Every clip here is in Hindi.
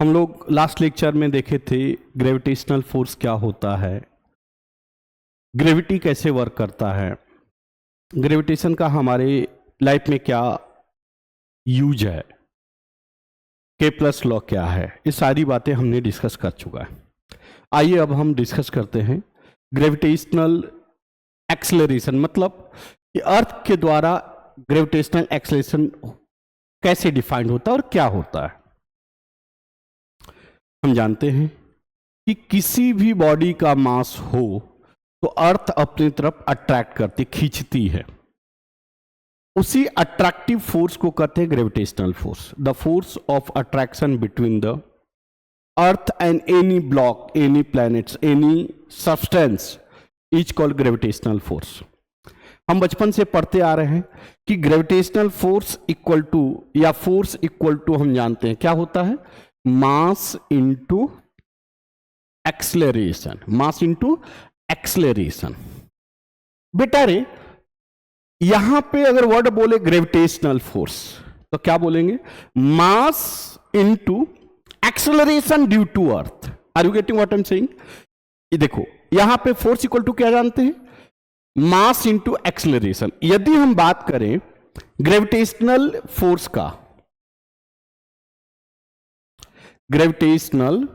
हम लोग लास्ट लेक्चर में देखे थे ग्रेविटेशनल फोर्स क्या होता है, ग्रेविटी कैसे वर्क करता है, ग्रेविटेशन का हमारे लाइफ में क्या यूज है, Kepler's लॉ क्या है, ये सारी बातें हमने डिस्कस कर चुका है। आइए अब हम डिस्कस करते हैं ग्रेविटेशनल एक्सेलरेशन, मतलब कि अर्थ के द्वारा ग्रेविटेशनल एक्सेलरेशन कैसे डिफाइंड होता है और क्या होता है। हम जानते हैं कि किसी भी बॉडी का मास हो तो अर्थ अपनी तरफ अट्रैक्ट करती, खींचती है। उसी अट्रैक्टिव फोर्स को कहते हैं gravitational force. The force of attraction between the earth and any block, any planets, any substance is called gravitational force. हम बचपन से पढ़ते आ रहे हैं कि ग्रेविटेशनल फोर्स इक्वल टू, या फोर्स इक्वल टू, हम जानते हैं क्या होता है, मास इंटू एक्सेलरेशन। मास इंटू एक्सेलरेशन। बेटा रे, यहां पे अगर वर्ड बोले ग्रेविटेशनल फोर्स तो क्या बोलेंगे, mass into acceleration due to earth. Are you getting what I am saying? ये देखो, यहां पे फोर्स इक्वल टू क्या जानते हैं, मास इंटू एक्सेलरेशन। यदि हम बात करें ग्रेविटेशनल फोर्स का, ग्रेविटेशनल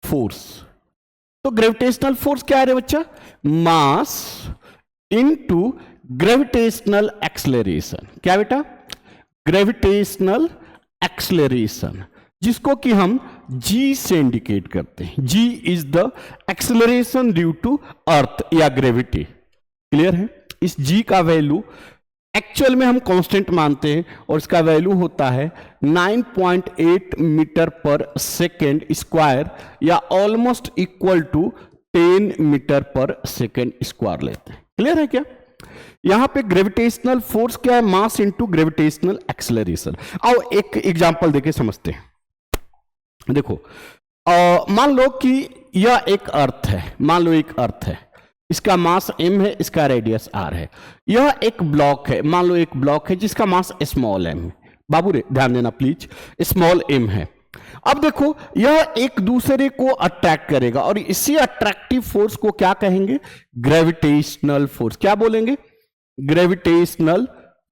फोर्स, तो ग्रेविटेशनल फोर्स क्या है रे बच्चा, मास इंटू ग्रेविटेशनल एक्सेलरेशन। क्या बेटा, ग्रेविटेशनल एक्सेलरेशन, जिसको कि हम जी से इंडिकेट करते हैं। G is the acceleration due to earth या ग्रेविटी। क्लियर है? इस जी का वैल्यू एक्चुअल में हम कांस्टेंट मानते हैं और इसका वैल्यू होता है 9.8 मीटर पर सेकेंड स्क्वायर, या ऑलमोस्ट इक्वल टू 10 मीटर पर सेकेंड स्क्वायर लेते हैं। क्लियर है क्या? यहां पे ग्रेविटेशनल फोर्स क्या है, मास इंटू ग्रेविटेशनल एक्सेलरेशन। आओ एक एग्जांपल देके समझते हैं। देखो, मान लो कि यह एक अर्थ है, मान लो एक अर्थ है, इसका मास m है, इसका रेडियस r है। यह एक ब्लॉक है, मान लो एक ब्लॉक है जिसका मास स्मॉल m है। बाबू रे ध्यान देना प्लीज, स्मॉल m है। अब देखो, यह एक दूसरे को अट्रैक्ट करेगा और इसी अट्रैक्टिव फोर्स को क्या कहेंगे, ग्रेविटेशनल फोर्स। क्या बोलेंगे, ग्रेविटेशनल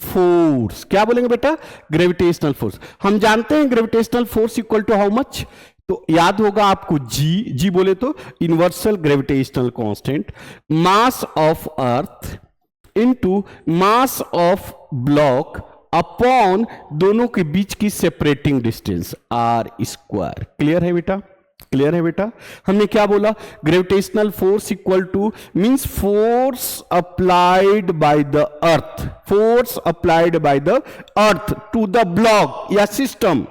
फोर्स। क्या बोलेंगे बेटा, ग्रेविटेशनल फोर्स। हम जानते हैं gravitational force equal to how much, तो याद होगा आपको जी। जी बोले तो universal gravitational constant, mass of earth into mass of block upon दोनों के बीच की separating distance R square. Clear है बेटा? क्लियर है बेटा? हमने क्या बोला, gravitational force equal to means force applied by the earth, force applied by the earth to the block या सिस्टम।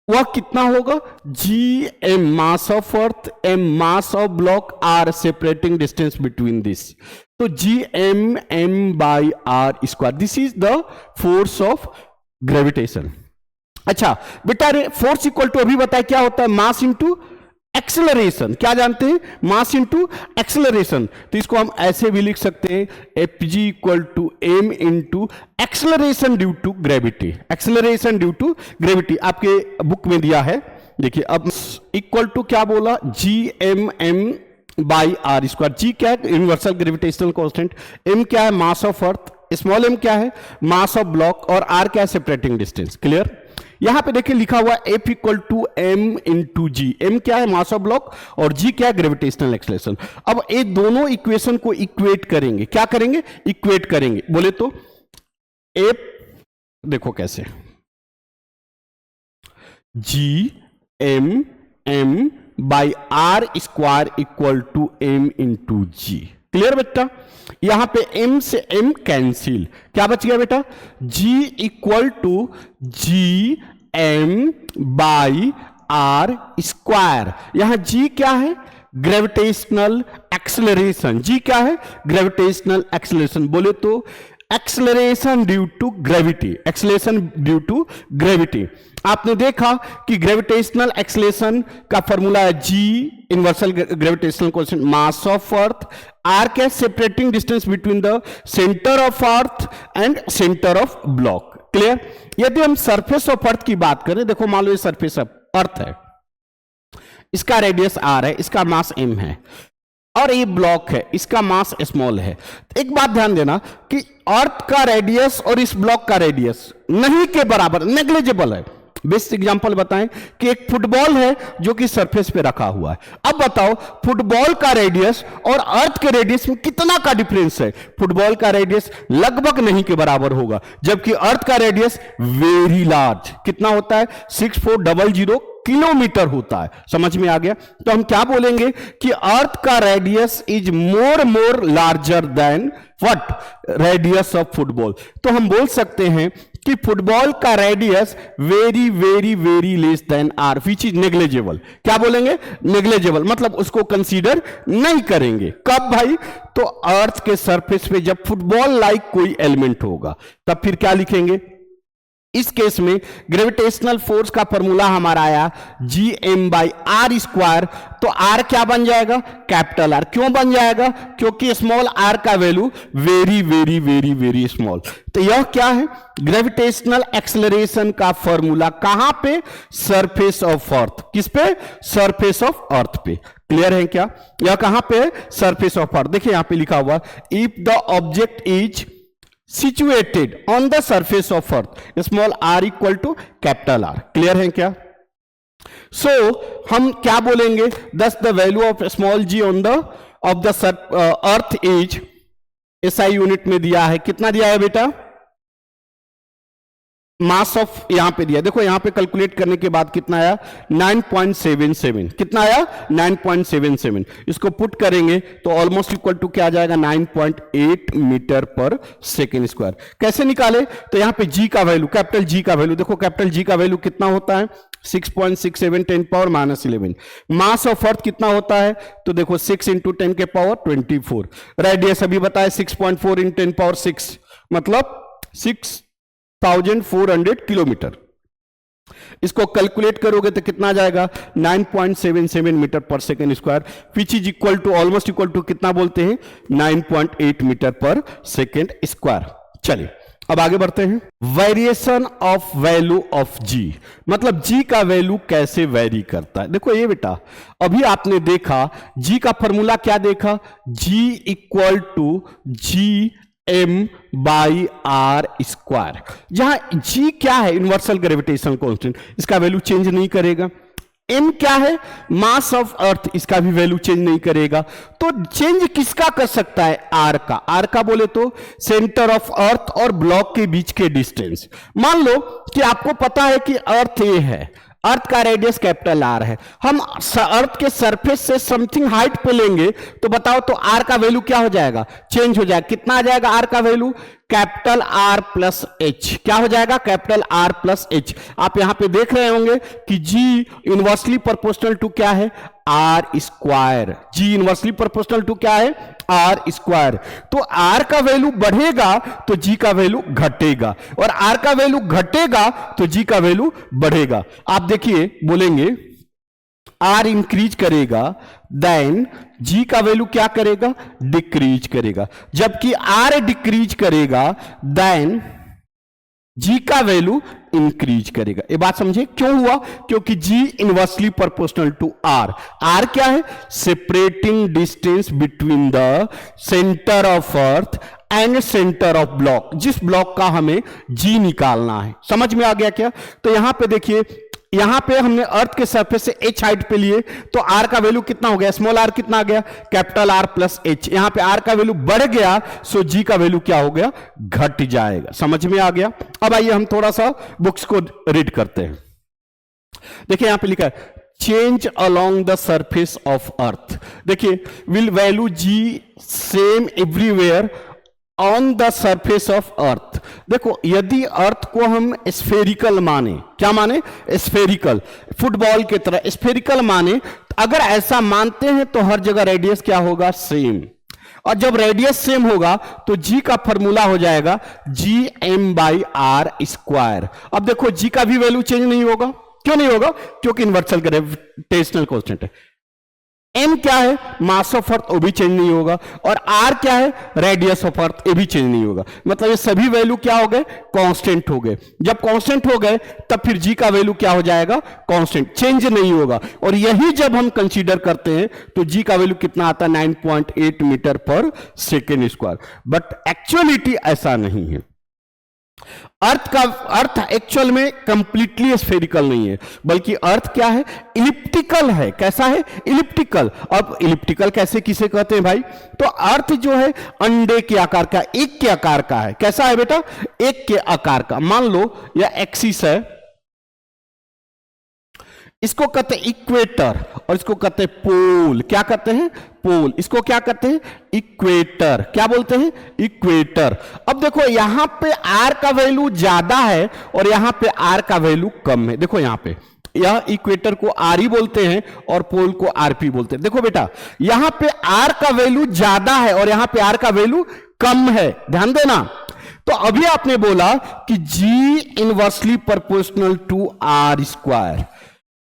वह कितना होगा, G M mass of earth, M mass of block, R separating distance between this. तो G M M by R square, this is the force of gravitation. अच्छा बेटा रे, फोर्स इक्वल टू अभी बताया क्या होता है, मास इंटू एक्सेलरेशन। क्या जानते हैं, मास इंटू एक्सेलरेशन। तो इसको हम ऐसे भी लिख सकते हैं, F G equal to M into acceleration due to gravity. Acceleration due to gravity आपके बुक में दिया है, देखिए। अब इक्वल टू क्या बोला, G M M by R square. G क्या है, यूनिवर्सल ग्रेविटेशनल कांस्टेंट, एम क्या है, mass of earth, small M क्या है, मास ऑफ ब्लॉक, और आर क्या है, सेपरेटिंग डिस्टेंस। क्लियर? यहां पे देखिए लिखा हुआ F equal to M into G. M क्या है, मास ऑफ ब्लॉक, और जी क्या है, ग्रेविटेशनल एक्सेलरेशन। अब ये दोनों इक्वेशन को इक्वेट करेंगे। क्या करेंगे, इक्वेट करेंगे। बोले तो एफ, देखो कैसे, G M M by R square equal to M into G. Clear बेटा? यहां पे m से m कैंसिल, क्या बच गया बेटा, g equal to G M by R square. यहां g क्या है, ग्रेविटेशनल एक्सेलरेशन। g क्या है, ग्रेविटेशनल एक्सेलरेशन। बोले तो acceleration due to gravity, acceleration due to gravity. आपने देखा कि ग्रेविटेशनल एक्सेलरेशन का फॉर्मूला है G universal gravitational constant, mass of earth, R के separating distance between the centre of earth and centre of block. Clear? यदि हम सरफेस ऑफ अर्थ की बात करें, देखो मान लो ये सरफेस ऑफ अर्थ है, इसका रेडियस r है, इसका मास m है, और ये ब्लॉक है, इसका मास स्मॉल है। एक बात ध्यान देना कि अर्थ का रेडियस और इस ब्लॉक का रेडियस नहीं के बराबर, नेग्लिजिबल है। बेस्ट एग्जांपल बताएं कि एक फुटबॉल है जो कि सरफेस पे रखा हुआ है। अब बताओ फुटबॉल का रेडियस और अर्थ के रेडियस में कितना का डिफरेंस है? फुटबॉल का रेडियस लगभग नहीं के बराबर होगा, जबकि अर्थ का रेडियस वेरी लार्ज कितना होता है? 6400 किलोमीटर होता है। समझ में आ गया? तो हम क्या बोलेंगे कि अर्थ का radius is more larger than what? Radius of football. तो हम बोल सकते हैं कि फुटबॉल का radius very very very less than R, which is negligible. क्या बोलेंगे? नेग्लिजिबल, मतलब उसको कंसीडर नहीं करेंगे। कब भाई? तो अर्थ के सरफेस पे जब फुटबॉल लाइक कोई एलिमेंट होगा तब फिर क्या लिखेंगे? इस केस में ग्रेविटेशनल फोर्स का फॉर्मूला हमारा आया Gm/r²। तो r क्या बन जाएगा? Capital R। क्यों बन जाएगा? क्योंकि स्मॉल r का value very very very very small. तो यह क्या है? ग्रेविटेशनल एक्सेलरेशन का फॉर्मूला। कहां पे? सरफेस ऑफ अर्थ। किस पे? सरफेस ऑफ अर्थ पे। क्लियर है क्या? यह कहां पे? Surface of earth. देखिए यहां पे लिखा हुआ if the object is situated on the surface of earth, small r equal to capital R। Clear है क्या? So हम क्या बोलेंगे? thus the value of small g on the of the earth is, SI unit में दिया है, कितना दिया है बेटा? मास ऑफ यहां पे दिया, देखो यहां पे कैलकुलेट करने के बाद कितना आया? 9.77। कितना आया? 9.77। इसको पुट करेंगे तो ऑलमोस्ट इक्वल टू क्या आ जाएगा? 9.8 मीटर पर सेकेंड स्क्वायर। कैसे निकाले? तो यहां पे जी का वैल्यू, कैपिटल जी का वैल्यू, देखो कैपिटल जी का वैल्यू कितना होता है? 6.67 10⁻11। मास ऑफ अर्थ कितना होता है? तो देखो 6 इंटू 10⁻24। रेडियस अभी बताया 6.4 इंटू 10⁻6, मतलब 6400 किलोमीटर। इसको कैलकुलेट करोगे तो कितना आ जाएगा? 9.77 मीटर पर second square, which is equal to almost equal to कितना बोलते हैं? 9.8 मीटर पर सेकेंड स्क्वायर। चलिए अब आगे बढ़ते हैं। वेरिएशन ऑफ वैल्यू ऑफ जी, मतलब जी का वैल्यू कैसे वेरी करता है। देखो ये बेटा अभी आपने देखा जी का फॉर्मूला क्या देखा? जी इक्वल टू Gm/r²। जहां g क्या है? यूनिवर्सल ग्रेविटेशनल कांस्टेंट, इसका वैल्यू चेंज नहीं करेगा। m क्या है? मास ऑफ अर्थ, इसका भी वैल्यू चेंज नहीं करेगा। तो चेंज किसका कर सकता है? r का। r का बोले तो सेंटर ऑफ अर्थ और ब्लॉक के बीच के डिस्टेंस। मान लो कि आपको पता है कि अर्थ ये है, अर्थ का रेडियस कैपिटल आर है, हम अर्थ के सरफेस से समथिंग हाइट पे लेंगे तो बताओ तो आर का वैल्यू क्या हो जाएगा? चेंज हो जाएगा। कितना आ जाएगा आर का value? Capital R plus H. क्या हो जाएगा? Capital R plus H. आप यहां पे देख रहे होंगे कि जी इनवर्सली प्रोपोर्शनल टू क्या है? R square. G inversely proportional to क्या है? R square. तो आर का वैल्यू बढ़ेगा तो जी का वैल्यू घटेगा, और आर का वैल्यू घटेगा तो जी का वैल्यू बढ़ेगा। आप देखिए बोलेंगे आर इंक्रीज करेगा देन जी का वैल्यू क्या करेगा? डिक्रीज करेगा। जबकि आर डिक्रीज करेगा देन जी का वैल्यू इंक्रीज करेगा। ये बात समझे? क्यों हुआ? क्योंकि G inversely proportional to R. R क्या है? Separating distance between the centre of earth and centre of block, जिस ब्लॉक का हमें जी निकालना है। समझ में आ गया क्या? तो यहां पे देखिए, यहां पे हमने अर्थ के सरफेस से h हाइट पे लिए तो r का वैल्यू कितना हो गया? स्मॉल r कितना आ गया? Capital R plus h। यहां पे r का वैल्यू बढ़ गया सो g का वैल्यू क्या हो गया? घट जाएगा। समझ में आ गया? अब आइए हम थोड़ा सा बुक्स को रीड करते हैं। देखिए यहां पे लिखा है change along the surface of earth. देखिए will value g same everywhere on the surface of earth. देखो यदि अर्थ को हम स्फेरिकल माने, क्या माने? स्फेरिकल, फुटबॉल की तरह स्फेरिकल माने, अगर ऐसा मानते हैं तो हर जगह रेडियस क्या होगा? सेम। और जब रेडियस सेम होगा तो जी का फॉर्मूला हो जाएगा Gm/r²। अब देखो जी का भी वैल्यू चेंज नहीं होगा। क्यों नहीं होगा? क्योंकि यूनिवर्सल ग्रेविटेशनल कांस्टेंट है। m क्या है, मास ऑफ अर्थ, वो भी चेंज नहीं होगा, और r क्या है, रेडियस ऑफ अर्थ, ये भी चेंज नहीं होगा। मतलब ये सभी वैल्यू क्या हो गए, कांस्टेंट हो गए। जब कांस्टेंट हो गए तब फिर g का वैल्यू क्या हो जाएगा, कांस्टेंट, चेंज नहीं होगा। और यही जब हम कंसीडर करते हैं तो g का वैल्यू कितना आता है, 9.8 मीटर पर सेकेंड स्क्वायर। बट एक्चुअलिटी ऐसा नहीं है। अर्थ का अर्थ एक्चुअल में कंप्लीटली स्फेरिकल नहीं है, बल्कि अर्थ क्या है, इलिप्टिकल है। कैसा है, इलिप्टिकल। अब इलिप्टिकल कैसे किसे कहते हैं भाई, तो अर्थ जो है अंडे के आकार का, एक के आकार का है। कैसा है बेटा, एक के आकार का। मान लो यह एक्सिस है, इसको कहते हैं इक्वेटर और इसको कहते हैं पोल। क्या कहते हैं, पोल। इसको क्या कहते हैं, इक्वेटर। क्या बोलते हैं, इक्वेटर। अब देखो यहां पे आर का वैल्यू ज्यादा है और यहां पे आर का वैल्यू कम है। देखो यहां पे यह इक्वेटर को आर ही बोलते हैं और पोल को आरपी बोलते हैं। देखो बेटा यहां पे आर का वैल्यू ज्यादा है और यहां पे आर का वैल्यू कम है, ध्यान देना। तो अभी आपने बोला कि G inversely proportional to R square.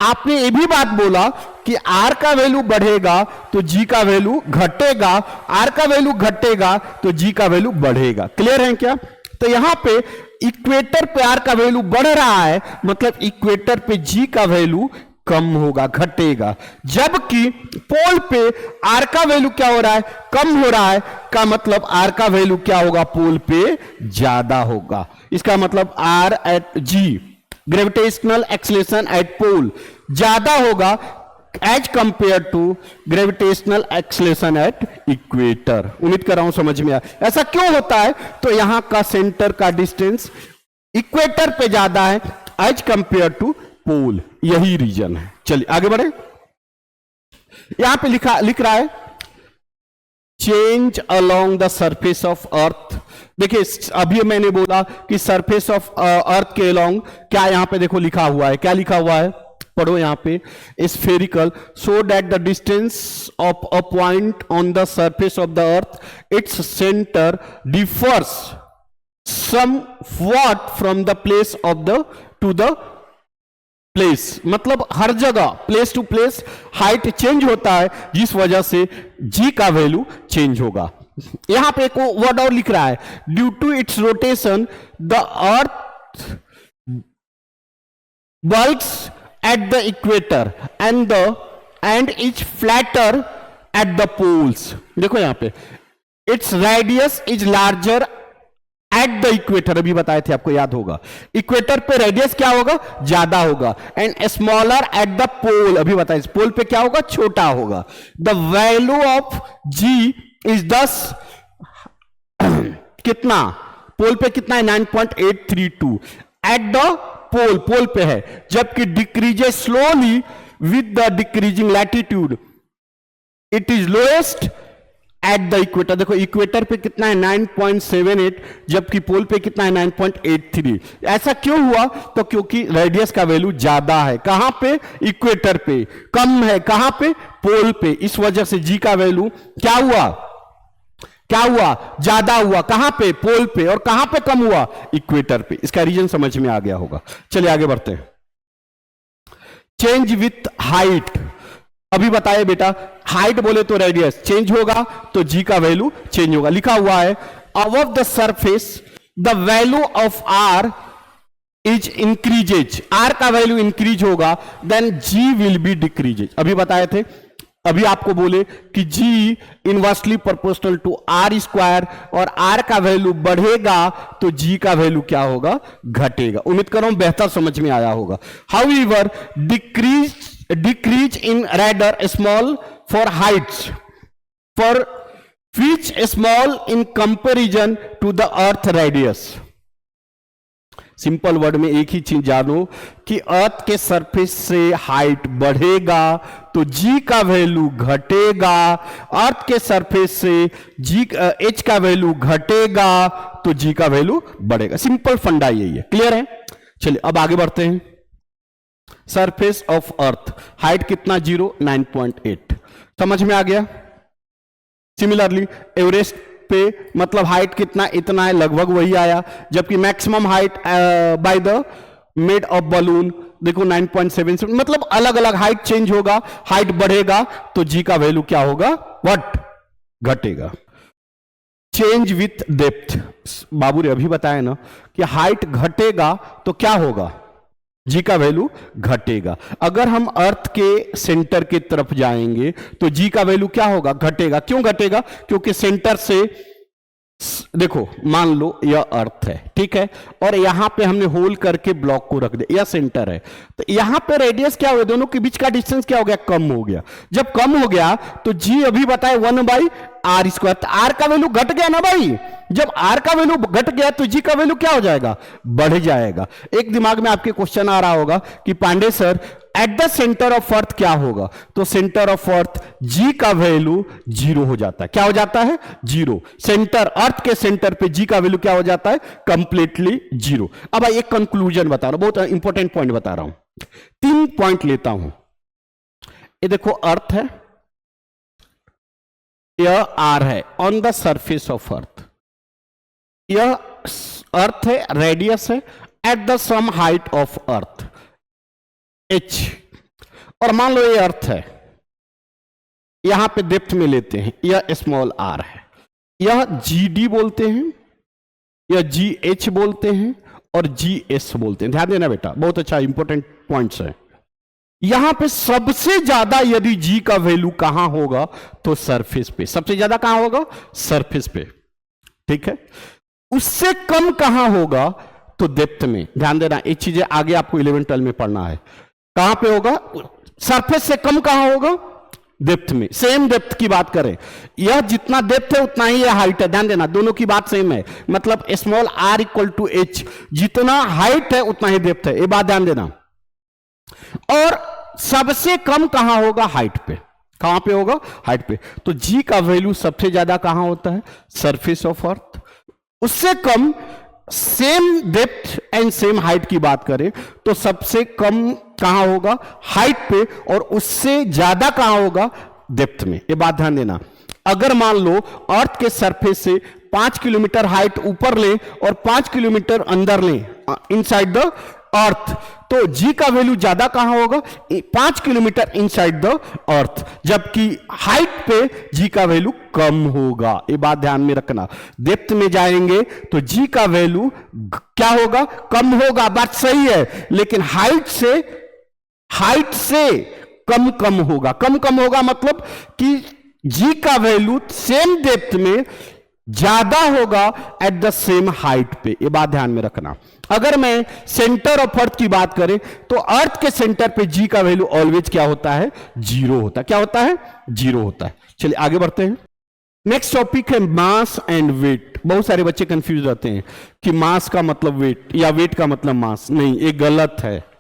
आपने ये भी बात बोला कि आर का वैल्यू बढ़ेगा तो जी का वैल्यू घटेगा, आर का वैल्यू घटेगा तो जी का वैल्यू बढ़ेगा। क्लियर है क्या। तो यहां पे इक्वेटर पे आर का वैल्यू बढ़ रहा है, मतलब इक्वेटर पे जी का वैल्यू कम होगा, घटेगा। जबकि पोल पे आर का वैल्यू क्या हो रहा है, कम हो रहा है, का मतलब आर का वैल्यू क्या होगा, पोल पे ज्यादा होगा। इसका मतलब R at G, gravitational acceleration at pole, ज्यादा होगा as compare to gravitational acceleration at equator. उम्मीद कर रहा हूं समझ में आया। ऐसा क्यों होता है, तो यहां का सेंटर का डिस्टेंस इक्वेटर पे ज्यादा है एज कंपेयर टू पोल, यही रीजन है। चलिए आगे बढ़े। यहां पे लिख रहा है change along the surface of earth. देखिए अभी मैंने बोला कि सरफेस ऑफ अर्थ के अलोंग क्या, यहां पे देखो लिखा हुआ है, क्या लिखा हुआ है, पढ़ो यहां पे, spherical so that the distance of a point on the surface of the earth its centre differs somewhat from the place of the to the place. मतलब हर जगह place to place height change होता है, जिस वजह से जी का वैल्यू चेंज होगा। यहां पे एक वर्ड और लिख रहा है, due to its rotation the earth bulges at the equator and is flatter at the poles। देखो यहां पे its radius is larger at the equator, अभी बताए थे आपको याद होगा, इक्वेटर पे रेडियस क्या होगा, ज्यादा होगा, and smaller at the pole, अभी बताए पोल पे क्या होगा, छोटा होगा। The value of G is 10 कितना, पोल पे कितना है, 9.832 एट द पोल, पोल पे है, जबकि decreases slowly with the decreasing latitude, it is lowest at the equator. देखो इक्वेटर पे कितना है, 9.78, जबकि पोल पे कितना है, 9.83। ऐसा क्यों हुआ, तो क्योंकि रेडियस का वैल्यू ज्यादा है, कहां पे, इक्वेटर पे, कम है कहां पे, पोल पे। इस वजह से जी का वैल्यू क्या हुआ, क्या हुआ, ज्यादा हुआ, कहां पे, पोल पे, और कहां पे कम हुआ, इक्वेटर पे। इसका रीजन समझ में आ गया होगा। चलिए आगे बढ़ते हैं। चेंज विथ हाइट, अभी बताए बेटा, हाइट बोले तो रेडियस चेंज होगा तो जी का वैल्यू चेंज होगा। लिखा हुआ है above the surface the value of R is increases, R का वैल्यू इंक्रीज होगा, then G will be decreases. अभी बताए थे, अभी आपको बोले कि G inversely proportional to R square, और आर का वैल्यू बढ़ेगा तो जी का वैल्यू क्या होगा, घटेगा। उम्मीद कर रहा हूं बेहतर समझ में आया होगा। However decrease in rather small for heights for which small in comparison to the earth radius। Simple word में एक ही चीज जानो कि अर्थ के सरफेस से हाइट बढ़ेगा तो जी का वैल्यू घटेगा, अर्थ के सरफेस से जी एच का वैल्यू घटेगा तो जी का वैल्यू बढ़ेगा। सिंपल फंडा यही है। क्लियर है। चलिए अब आगे बढ़ते हैं। सरफेस ऑफ अर्थ, हाइट कितना, 0, 9.8, समझ में आ गया। सिमिलरली एवरेस्ट पे मतलब हाइट कितना, इतना है, लगभग वही आया। जबकि maximum height by the made of balloon देखो 9.77, मतलब अलग अलग हाइट चेंज होगा, हाइट बढ़ेगा तो जी का वैल्यू क्या होगा, व्हाट, घटेगा। चेंज विथ डेप्थ, बाबू ने अभी बताया ना कि हाइट घटेगा तो क्या होगा, जी का वैल्यू घटेगा। अगर हम अर्थ के सेंटर की तरफ जाएंगे तो जी का वैल्यू क्या होगा, घटेगा। क्यों घटेगा, क्योंकि सेंटर से देखो मान लो यह अर्थ है, ठीक है, और यहां पे हमने होल करके ब्लॉक को रख दिया, यह सेंटर है, तो यहां पे रेडियस क्या हुआ, दोनों के बीच का डिस्टेंस क्या हो गया, कम हो गया। जब कम हो गया तो जी अभी बताए 1/r², तो आर का वैल्यू घट गया ना भाई। जब आर का वैल्यू घट गया तो जी का वैल्यू क्या हो जाएगा, बढ़ जाएगा। एक दिमाग में आपके क्वेश्चन आ रहा होगा कि Pandey sir at the centre of earth क्या होगा, तो सेंटर ऑफ अर्थ जी का वैल्यू 0 हो जाता है। क्या हो जाता है, 0। सेंटर, अर्थ के सेंटर पे जी का वैल्यू क्या हो जाता है, कंप्लीटली 0। अब एक कंक्लूजन बता रहा हूं, बहुत इंपॉर्टेंट पॉइंट बता रहा हूं, 3 पॉइंट लेता हूं। ये देखो अर्थ है, यह आर है on the surface of earth, यह अर्थ है, रेडियस है at the some height of earth h, और मान लो ये अर्थ है, यहां पे डेप्थ में लेते हैं, यह स्मॉल r है, यह GD बोलते हैं, यह GH बोलते हैं और GS बोलते हैं। ध्यान देना बेटा, बहुत अच्छा इंपॉर्टेंट पॉइंट्स है। यहां पे सबसे ज्यादा यदि G का वैल्यू कहां होगा, तो सरफेस पे, सबसे ज्यादा कहां होगा, सरफेस पे, ठीक है। उससे कम कहां होगा, तो डेप्थ में। ध्यान देना, ये चीजें आगे आपको 11 12 में पढ़ना है। कहां पे होगा, सरफेस से कम कहां होगा, डेप्थ में। सेम डेप्थ की बात करें, यह जितना डेप्थ है उतना ही यह हाइट है। ध्यान देना, दोनों की बात सेम है, मतलब small r equal to h, जितना हाइट है उतना ही डेप्थ है, ये बात ध्यान देना। और सबसे कम कहां होगा, हाइट पे। कहां पे होगा, हाइट पे। तो g का वैल्यू सबसे ज्यादा कहां होता है, सरफेस ऑफ अर्थ। उससे कम, same depth and same height की बात करें तो सबसे कम कहां होगा, हाइट पे, और उससे ज्यादा कहां होगा, डेप्थ में। ये बात ध्यान देना। अगर मान लो अर्थ के सरफेस से 5 किलोमीटर हाइट ऊपर ले और 5 किलोमीटर अंदर ले, इनसाइड द अर्थ, तो जी का वैल्यू ज्यादा कहां होगा, 5 किलोमीटर इनसाइड द अर्थ, जबकि हाइट पे जी का वैल्यू कम होगा। ये बात ध्यान में रखना। डेप्थ में जाएंगे तो जी का वैल्यू क्या होगा, कम होगा, बात सही है, लेकिन हाइट से कम कम होगा। कम कम होगा मतलब कि जी का वैल्यू सेम डेप्थ में ज्यादा होगा एट द सेम हाइट पे। ये बात ध्यान में रखना। अगर मैं सेंटर ऑफ अर्थ की बात करें तो अर्थ के सेंटर पे जी का वैल्यू ऑलवेज क्या होता है, 0 होता है। क्या होता है, 0 होता है। चलिए आगे बढ़ते हैं। नेक्स्ट टॉपिक है मास एंड वेट। बहुत सारे बच्चे कंफ्यूज रहते हैं कि मास का मतलब वेट या वेट का मतलब मास। नहीं, ये गलत है।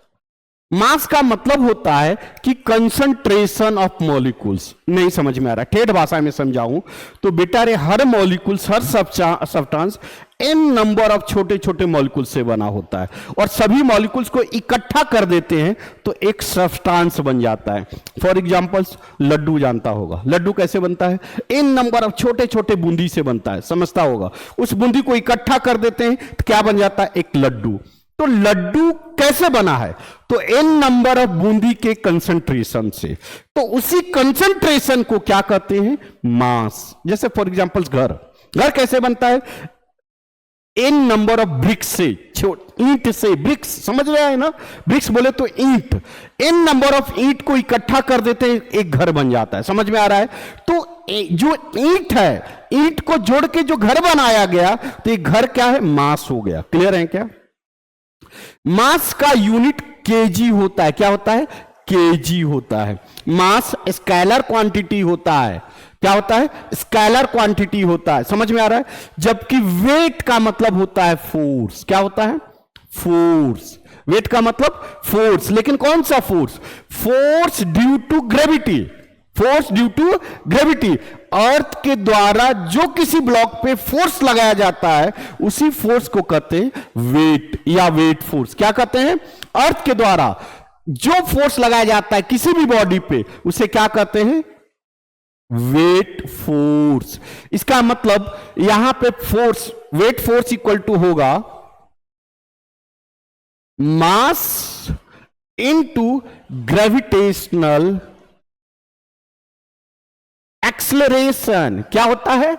मास का मतलब होता है कि कंसंट्रेशन ऑफ मॉलिक्यूल्स। नहीं समझ में आ रहा, ठेठ भाषा में समझाऊं तो बेटा रे, हर मॉलिक्यूल्स, हर सब्सटेंस n नंबर ऑफ छोटे छोटे मॉलिक्यूल से बना होता है, और सभी मॉलिक्यूल्स को इकट्ठा कर देते हैं तो एक सब्सटेंस बन जाता है। फॉर एग्जांपल्स, लड्डू जानता होगा, लड्डू कैसे बनता है, n नंबर ऑफ छोटे छोटे बूंदी से बनता है, समझता होगा। उस बूंदी को इकट्ठा कर देते हैं तो क्या बन जाता है, एक लड्डू। तो लड्डू कैसे बना है, तो n नंबर ऑफ बूंदी के कंसंट्रेशन से। तो उसी कंसंट्रेशन को क्या कहते हैं, मास। जैसे फॉर एग्जांपल्स, घर कैसे बनता है, n नंबर ऑफ ब्रिक्स से, ईंट से, ब्रिक्स समझ रहे हैं ना, ब्रिक्स बोले तो ईंट, n नंबर ऑफ ईंट को इकट्ठा कर देते हैं, एक घर बन जाता है। समझ में आ रहा है। तो जो ईंट है, ईंट को जोड़ के जो घर बनाया गया, तो ये घर क्या है, मास हो गया। क्लियर है क्या। मास का यूनिट केजी होता है। क्या होता है, केजी होता है। मास स्केलर क्वांटिटी होता है। क्या होता है, स्केलर क्वांटिटी होता है। समझ में आ रहा है। जबकि वेट का मतलब होता है फोर्स। क्या होता है, फोर्स। वेट का मतलब फोर्स, लेकिन कौन सा force, force due to gravity. Force due to gravity, earth के द्वारा जो किसी ब्लॉक पे फोर्स लगाया जाता है उसी फोर्स को कहते हैं वेट या वेट फोर्स। क्या कहते हैं, अर्थ के द्वारा जो फोर्स लगाया जाता है किसी भी बॉडी पे उसे क्या कहते हैं, वेट फोर्स। इसका मतलब यहां पे force, weight force equal to होगा मास इनटू ग्रेविटेशनल एक्सलरेशन। क्या होता है?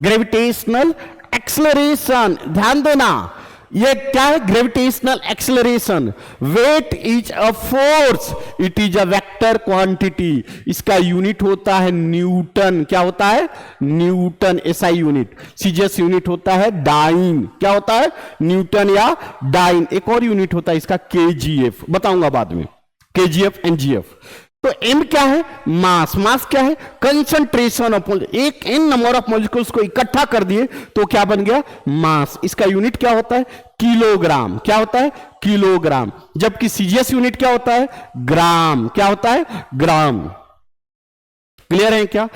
Gravitational acceleration. ध्यान देना, ये क्या है? Gravitational acceleration. Weight is a force, it is a vector quantity. इसका यूनिट होता है न्यूटन। क्या होता है? Newton. SI unit. CGS unit होता है डाइन। क्या होता है? न्यूटन या डाइन। एक और यूनिट होता है इसका केजीएफ, बताऊंगा बाद में, केजीएफ एनजीएफ। तो एम क्या है? मास। मास क्या है? कंसंट्रेशन ऑफ, एक एन नंबर ऑफ मॉलिक्यूल्स को इकट्ठा कर दिए तो क्या बन गया? मास। इसका यूनिट क्या होता है? किलोग्राम। क्या होता है? किलोग्राम। जबकि सीजीएस यूनिट क्या होता है? ग्राम। क्या होता है? ग्राम। क्लियर है क्या?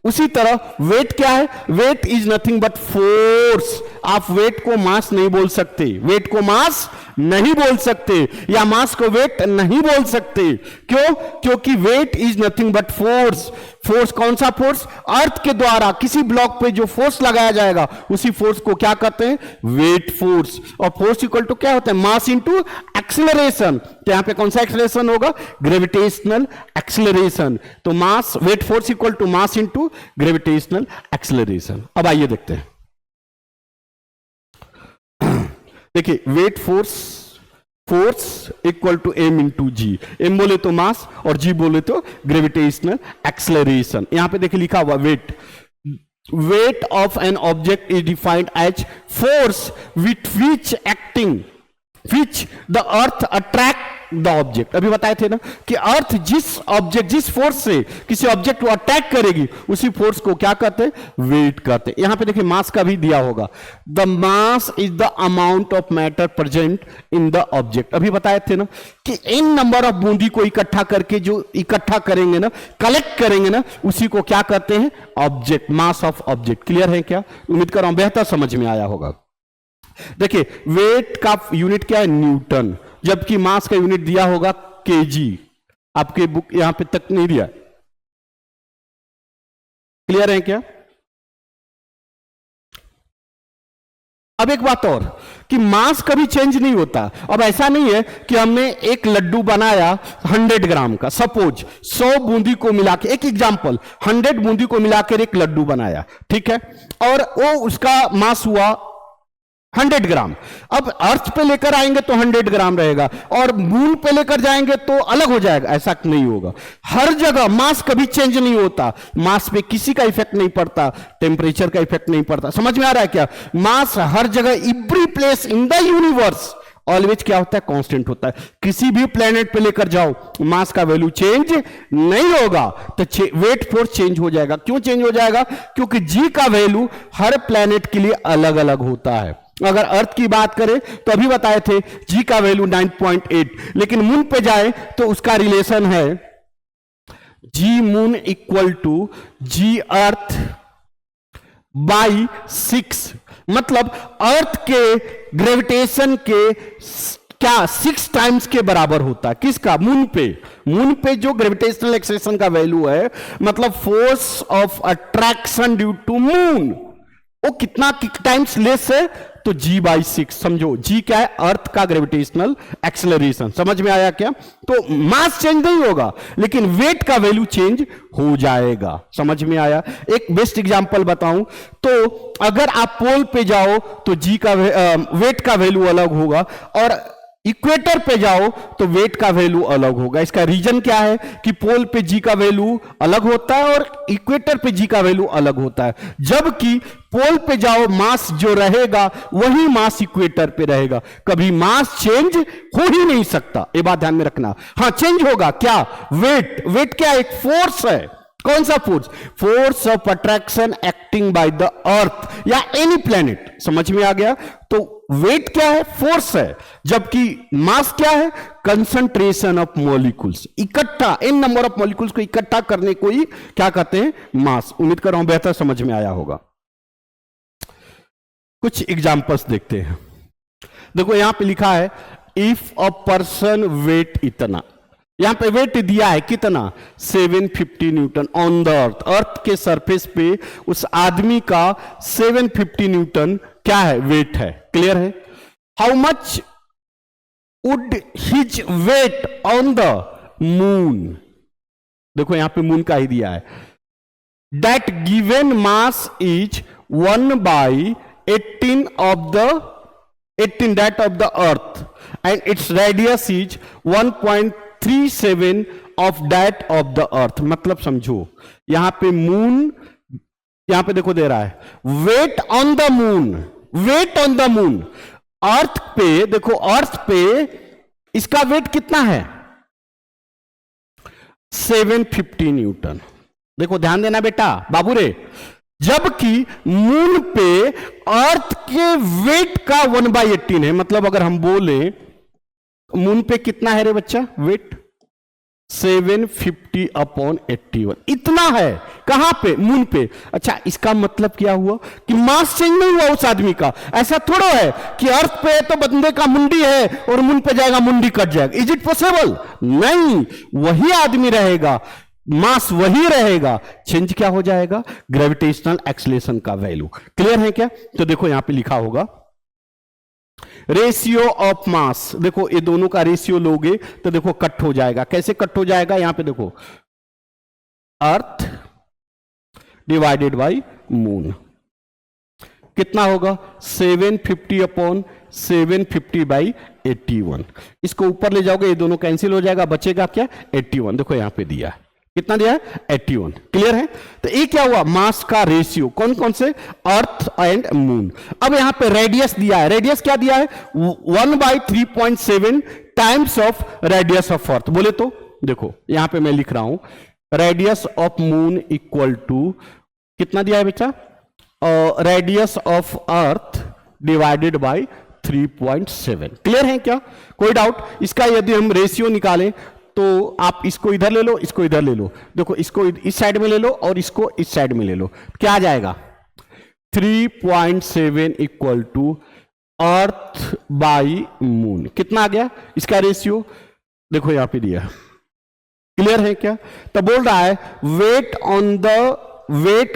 उसी तरह वेट क्या है? Weight is nothing but force. आप वेट को मास नहीं बोल सकते, वेट को मास नहीं बोल सकते, या मास को वेट नहीं बोल सकते। क्यों? क्योंकि weight is nothing but force. Force कौन सा फोर्स? अर्थ के द्वारा किसी ब्लॉक पे जो फोर्स लगाया जाएगा उसी फोर्स को क्या कहते हैं? Weight force. और फोर्स इक्वल टू क्या होता है? Mass into acceleration. तो यहां पे कौन सा एक्सेलरेशन होगा? Gravitational acceleration. तो mass, weight force equal to mass into gravitational acceleration. अब आइए देखते हैं। देखिए, weight force, force equal to M into G. M बोले तो मास और जी बोले तो ग्रेविटेशनल एक्सेलरेशन। यहां पे देखिए लिखा हुआ weight. Weight of an object is defined as force with which acting which the earth attract the object. अभी बताए थे ना कि अर्थ जिस ऑब्जेक्ट, जिस फोर्स से किसी ऑब्जेक्ट को अटैक करेगी उसी फोर्स को क्या कहते हैं? वेट कहते हैं। यहां पे देखिए मास का भी दिया होगा। The mass is the amount of matter present in the object. अभी बताए थे ना कि इन नंबर ऑफ बूंदी को इकट्ठा करके जो इकट्ठा करेंगे ना, कलेक्ट करेंगे ना, उसी को क्या कहते हैं? Object. Mass of object. Clear है क्या? उम्मीद कर रहा हूं बेहतर समझ में आया होगा। देखिए, वेट का यूनिट क्या है? न्यूटन। जबकि मास का यूनिट दिया होगा केजी। आपके बुक यहां पे तक नहीं दिया। क्लियर है क्या? अब एक बात और कि मास कभी चेंज नहीं होता। अब ऐसा नहीं है कि हमने एक लड्डू बनाया 100 ग्राम का, सपोज 100 बूंदी को मिला के, एक एग्जांपल, 100 बूंदी को मिलाकर एक लड्डू बनाया, ठीक है, और वो उसका मास हुआ 100 ग्राम। अब अर्थ पे लेकर आएंगे तो 100 ग्राम रहेगा और मून पे लेकर जाएंगे तो अलग हो जाएगा। ऐसा नहीं होगा। हर जगह मास कभी चेंज नहीं होता। मास पे किसी का इफेक्ट नहीं पड़ता, टेम्परेचर का इफेक्ट नहीं पड़ता। समझ में आ रहा है क्या? मास हर जगह, every place in the universe always क्या होता है? कांस्टेंट होता है। किसी भी प्लेनेट पे लेकर जाओ, मास का वैल्यू चेंज नहीं होगा, तो वेट फोर्स चेंज हो जाएगा। क्यों चेंज हो जाएगा? क्योंकि जी का वैल्यू हर प्लेनेट के लिए अलग अलग होता है। अगर अर्थ की बात करें तो अभी बताए थे जी का वैल्यू 9.8, लेकिन मून पे जाए तो उसका रिलेशन है G moon equal to G earth by 6। मतलब अर्थ के ग्रेविटेशन के क्या 6 टाइम्स के बराबर होता है। किसका? मून पे। मून पे जो ग्रेविटेशनल एक्सेलरेशन का वैल्यू है, मतलब force of attraction due to moon, वो कितना टाइम्स लेस है? तो जी बाई 6। समझो जी क्या है? अर्थ का ग्रेविटेशनल एक्सेलरेशन। समझ में आया क्या? तो मास चेंज नहीं होगा लेकिन वेट का वैल्यू चेंज हो जाएगा। समझ में आया? एक बेस्ट एग्जांपल बताऊं तो अगर आप पोल पे जाओ तो जी का वेट का वैल्यू अलग होगा, और इक्वेटर पे जाओ तो वेट का वैल्यू अलग होगा। इसका रीजन क्या है कि पोल पे जी का वैल्यू अलग होता है और इक्वेटर पे जी का वैल्यू अलग होता है। जबकि पोल पे जाओ, मास जो रहेगा वही मास इक्वेटर पे रहेगा। कभी मास चेंज हो ही नहीं सकता, ये बात ध्यान में रखना। हाँ, चेंज होगा क्या? वेट। वेट क्या? एक फोर्स है। कौन सा force? Force of attraction acting by the अर्थ या एनी प्लेनेट। समझ में आ गया? तो वेट क्या है? फोर्स है। जबकि मास क्या है? Concentration of molecules. इकट्ठा, इन नंबर ऑफ मॉलिक्यूल्स को इकट्ठा करने को ही क्या कहते हैं? मास। उम्मीद कर रहा हूं बेहतर समझ में आया होगा। कुछ एग्जांपल्स देखते हैं। देखो यहां पे लिखा है इफ अ पर्सन वेट इतना, यहां पे वेट दिया है कितना? 750 न्यूटन ऑन द अर्थ। अर्थ के सरफेस पे उस आदमी का 750 न्यूटन क्या है? वेट है। क्लियर है? How much would his weight on the moon, देखो यहां पे मून का ही दिया है, that given mass is 1/18 of the 18 that of the earth and its radius is 1.37 of that of the earth। मतलब समझो यहां पे मून, यहां पे देखो दे रहा है weight on the moon, weight on the moon, earth पे देखो, अर्थ पे इसका वेट कितना है 750 न्यूटन। देखो ध्यान देना बेटा बाबू रे, जबकि मून पे अर्थ के वेट का 1/18 है। मतलब अगर हम बोले मून पे कितना है रे बच्चा वेट 750/81, इतना है कहां पे मून पे। अच्छा इसका मतलब क्या हुआ कि मास चेंज नहीं हुआ उस आदमी का। ऐसा थोड़ा है कि अर्थ पे तो बंदे का मुंडी है और मून पे जाएगा मुंडी कट जाएगा, इज इट पॉसिबल? नहीं, वही आदमी रहेगा, मास वही रहेगा, चेंज क्या हो जाएगा ग्रेविटेशनल एक्सीलरेशन का वैल्यू। क्लियर है क्या? तो देखो यहां पे लिखा होगा रेशियो ऑफ मास, देखो ये दोनों का रेशियो लोगे तो देखो कट हो जाएगा। कैसे कट हो जाएगा? यहां पे देखो अर्थ डिवाइडेड बाय मून कितना होगा 750/750/81। इसको ऊपर ले जाओगे ये दोनों कैंसिल हो जाएगा, बचेगा क्या 81। देखो यहां पे दिया है, कितना दिया है 81। क्लियर है? तो ये क्या हुआ मास का रेशियो, कौन कौन से अर्थ एंड मून। अब यहां पे रेडियस दिया है, रेडियस क्या दिया है 1/3.7 times of radius of earth. बोले तो देखो यहां पे मैं लिख रहा हूं radius of moon equal to कितना दिया है बेटा radius of earth divided by 3.7। Clear है क्या? कोई डाउट? इसका यदि हम रेशियो निकालें तो आप इसको इधर ले लो, इसको इधर ले लो, देखो इसको इस साइड में ले लो और इसको इस साइड में ले लो, क्या आ जाएगा 3.7 equal to earth by moon. कितना आ गया इसका रेशियो? देखो यहां पे दिया। क्लियर है क्या? तो बोल रहा है weight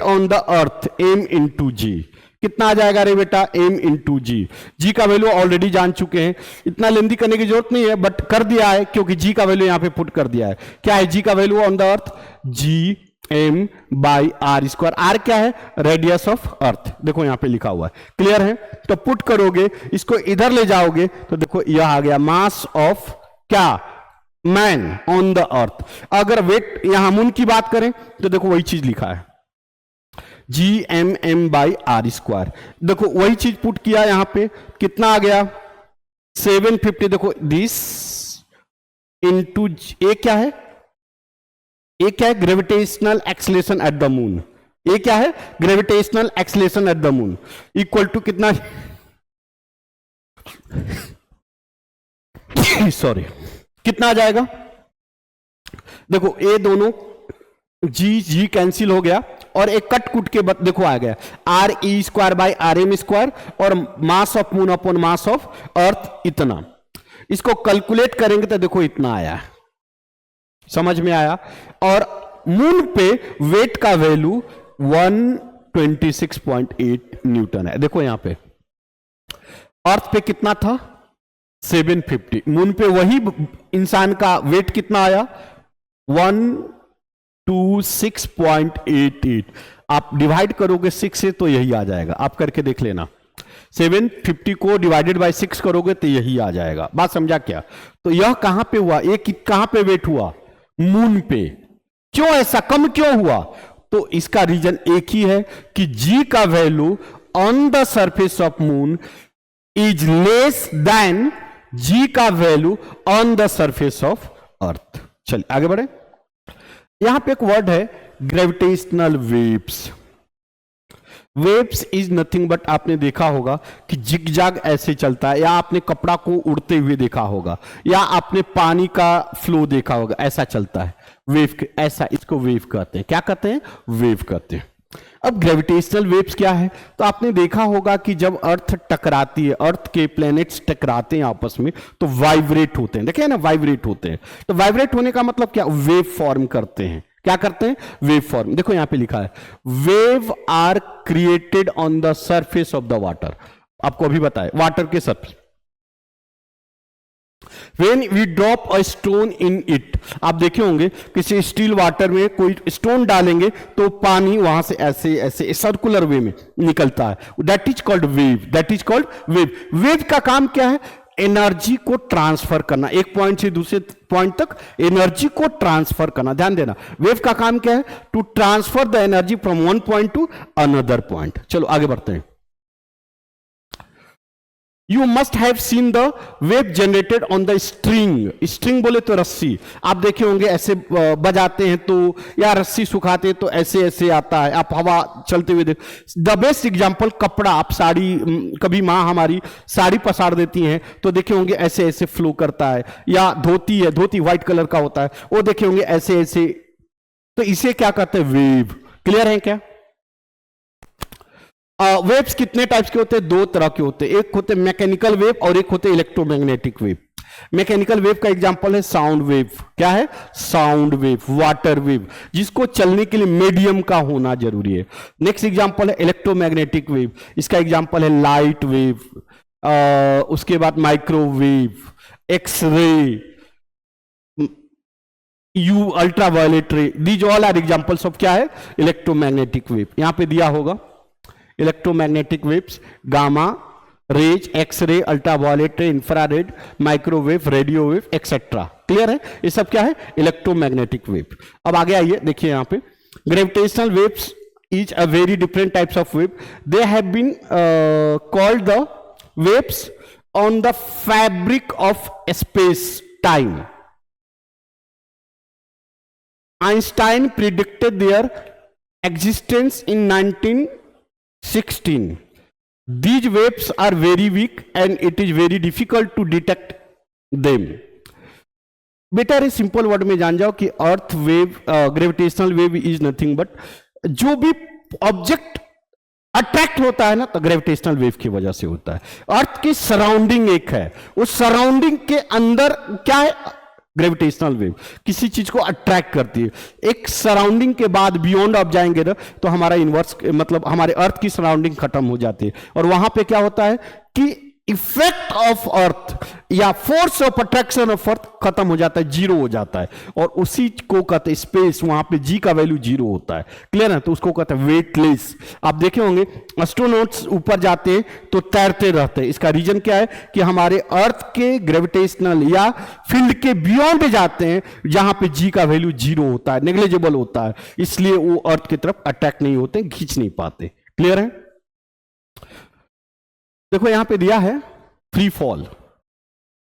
on the earth m into G. कितना आ जाएगा रे बेटा m इंटू जी। जी का वैल्यू ऑलरेडी जान चुके हैं, इतना लेंदी करने की जरूरत नहीं है, बट कर दिया है क्योंकि जी का वैल्यू यहां पे पुट कर दिया है। क्या है जी का value on the earth G m by R square. R क्या है रेडियस ऑफ अर्थ, देखो यहां पे लिखा हुआ है। क्लियर है? तो पुट करोगे इसको इधर ले जाओगे तो देखो यह आ गया मास ऑफ क्या मैन ऑन द अर्थ। अगर वेट यहां मून की बात करें तो देखो वही चीज लिखा है Gm/r²। देखो वही चीज पुट किया यहां पे, कितना आ गया 750। देखो दिस इंटू ए क्या है, ए क्या है gravitational acceleration at the moon. A क्या है gravitational acceleration at the moon equal to कितना सॉरी कितना आ जाएगा? देखो ये दोनों जी जी कैंसिल हो गया और एक कट कुट के देखो आ गया RE²/RM² और mass of moon upon mass of अर्थ इतना। इसको कैलकुलेट करेंगे तो देखो इतना आया, समझ में आया? और मून पे वेट का वैल्यू 126.8 न्यूटन है। देखो यहां पे अर्थ पे कितना था 750, मून पे वही इंसान का वेट कितना आया 126.88। आप डिवाइड करोगे 6 से तो यही आ जाएगा, आप करके देख लेना। 750 को डिवाइडेड बाय 6 करोगे तो यही आ जाएगा। बात समझा क्या? तो यह कहां पे हुआ, ये कहां पे वेट हुआ मून पे। क्यों ऐसा कम क्यों हुआ? तो इसका रीजन एक ही है कि जी का value on the surface of moon is less than G का value on the surface of earth. चलिए आगे बढ़े। यहां पे एक वर्ड है gravitational waves. Waves is nothing but आपने देखा होगा कि जिगजैग ऐसे चलता है, या आपने कपड़ा को उड़ते हुए देखा होगा, या आपने पानी का फ्लो देखा होगा, ऐसा चलता है वेव। ऐसा इसको वेव कहते हैं। क्या कहते हैं? वेव कहते हैं। अब ग्रेविटेशनल वेव्स क्या है? तो आपने देखा होगा कि जब अर्थ टकराती है, अर्थ के प्लैनेट्स टकराते हैं आपस में तो वाइब्रेट होते हैं। देखे ना वाइब्रेट होते हैं। तो वाइब्रेट होने का मतलब क्या? वेव फॉर्म करते हैं। क्या करते हैं? Wave form. देखो यहां पे लिखा है wave are created on the surface of the water. आपको अभी बताए वाटर के सरफेस When we drop a stone in it, आप देखे होंगे किसी स्टील वाटर में कोई स्टोन डालेंगे तो पानी वहां से ऐसे ऐसे सर्कुलर वे में निकलता है, that is called wave, that is called wave. Wave का काम क्या है? एनर्जी को ट्रांसफर करना, एक पॉइंट से दूसरे पॉइंट तक एनर्जी को ट्रांसफर करना। ध्यान देना, वेव का काम क्या है? To transfer the energy from one point to another point. चलो आगे बढ़ते हैं। You must have seen the wave generated on the string. String बोले तो रस्सी, आप देखे होंगे ऐसे बजाते हैं तो, या रस्सी सुखाते हैं तो ऐसे ऐसे आता है, आप हवा चलते हुए देख। द बेस्ट एग्जाम्पल कपड़ा, आप साड़ी, कभी माँ हमारी साड़ी पसार देती हैं तो देखे होंगे ऐसे ऐसे फ्लो करता है, या धोती है, धोती व्हाइट कलर का होता है, वो देखे होंगे ऐसे ऐसे, तो इसे क्या कहते हैं? वेव। क्लियर है क्या? वेव्स कितने टाइप्स के होते हैं? दो तरह के होते हैं, एक होते हैं मैकेनिकल वेव और एक होते हैं इलेक्ट्रोमैग्नेटिक वेव। मैकेनिकल वेव का एग्जांपल है साउंड वेव। क्या है? साउंड वेव, वाटर वेव, जिसको चलने के लिए मीडियम का होना जरूरी है। नेक्स्ट एग्जांपल है इलेक्ट्रोमैग्नेटिक वेव, इसका एग्जांपल है लाइट वेव, उसके बाद microwave, X ray, U ultraviolet ray, these all are examples of क्या है? Electromagnetic wave. यहां पे दिया होगा electromagnetic waves, gamma rays, X ray, ultraviolet ray, infrared, microwave, radio wave etcetera. Clear है? ये सब क्या है? Electromagnetic wave. अब आगे आइए, देखिए यहां पे gravitational waves is a very different types of wave. They have been called the waves on the fabric of space time. Einstein predicted their existence in 1916. These waves are very weak and it is very difficult to detect them. Better है सिंपल वर्ड में जान जाओ कि earth wave, gravitational wave is nothing but, जो भी ऑब्जेक्ट अट्रैक्ट होता है ना, तो ग्रेविटेशनल वेव की वजह से होता है। अर्थ की सराउंडिंग एक है, उस सराउंडिंग के अंदर क्या है? ग्रेविटेशनल वेव किसी चीज को अट्रैक्ट करती है। एक सराउंडिंग के बाद बियॉन्ड आप जाएंगे ना, तो हमारा इन्वर्स, मतलब हमारे अर्थ की सराउंडिंग खत्म हो जाती है, और वहां पे क्या होता है कि इफेक्ट ऑफ अर्थ या force of attraction of earth खत्म हो जाता है, जीरो हो जाता है, और उसी को कहते हैं स्पेस, वहां पे जी का वैल्यू जीरो होता है। क्लियर है? तो उसको कहते हैं वेटलेस। आप देखे होंगे एस्ट्रोनॉट्स ऊपर जाते हैं तो तैरते रहते हैं, इसका रीजन क्या है कि हमारे अर्थ के ग्रेविटेशनल या फील्ड के बियॉन्ड जाते हैं, जहां पे जी का वैल्यू जीरो होता है, नेग्लिजिबल होता है, इसलिए वो अर्थ की तरफ अट्रैक्ट नहीं होते, खींच नहीं पाते। क्लियर है? देखो यहां पे दिया है फ्री फॉल।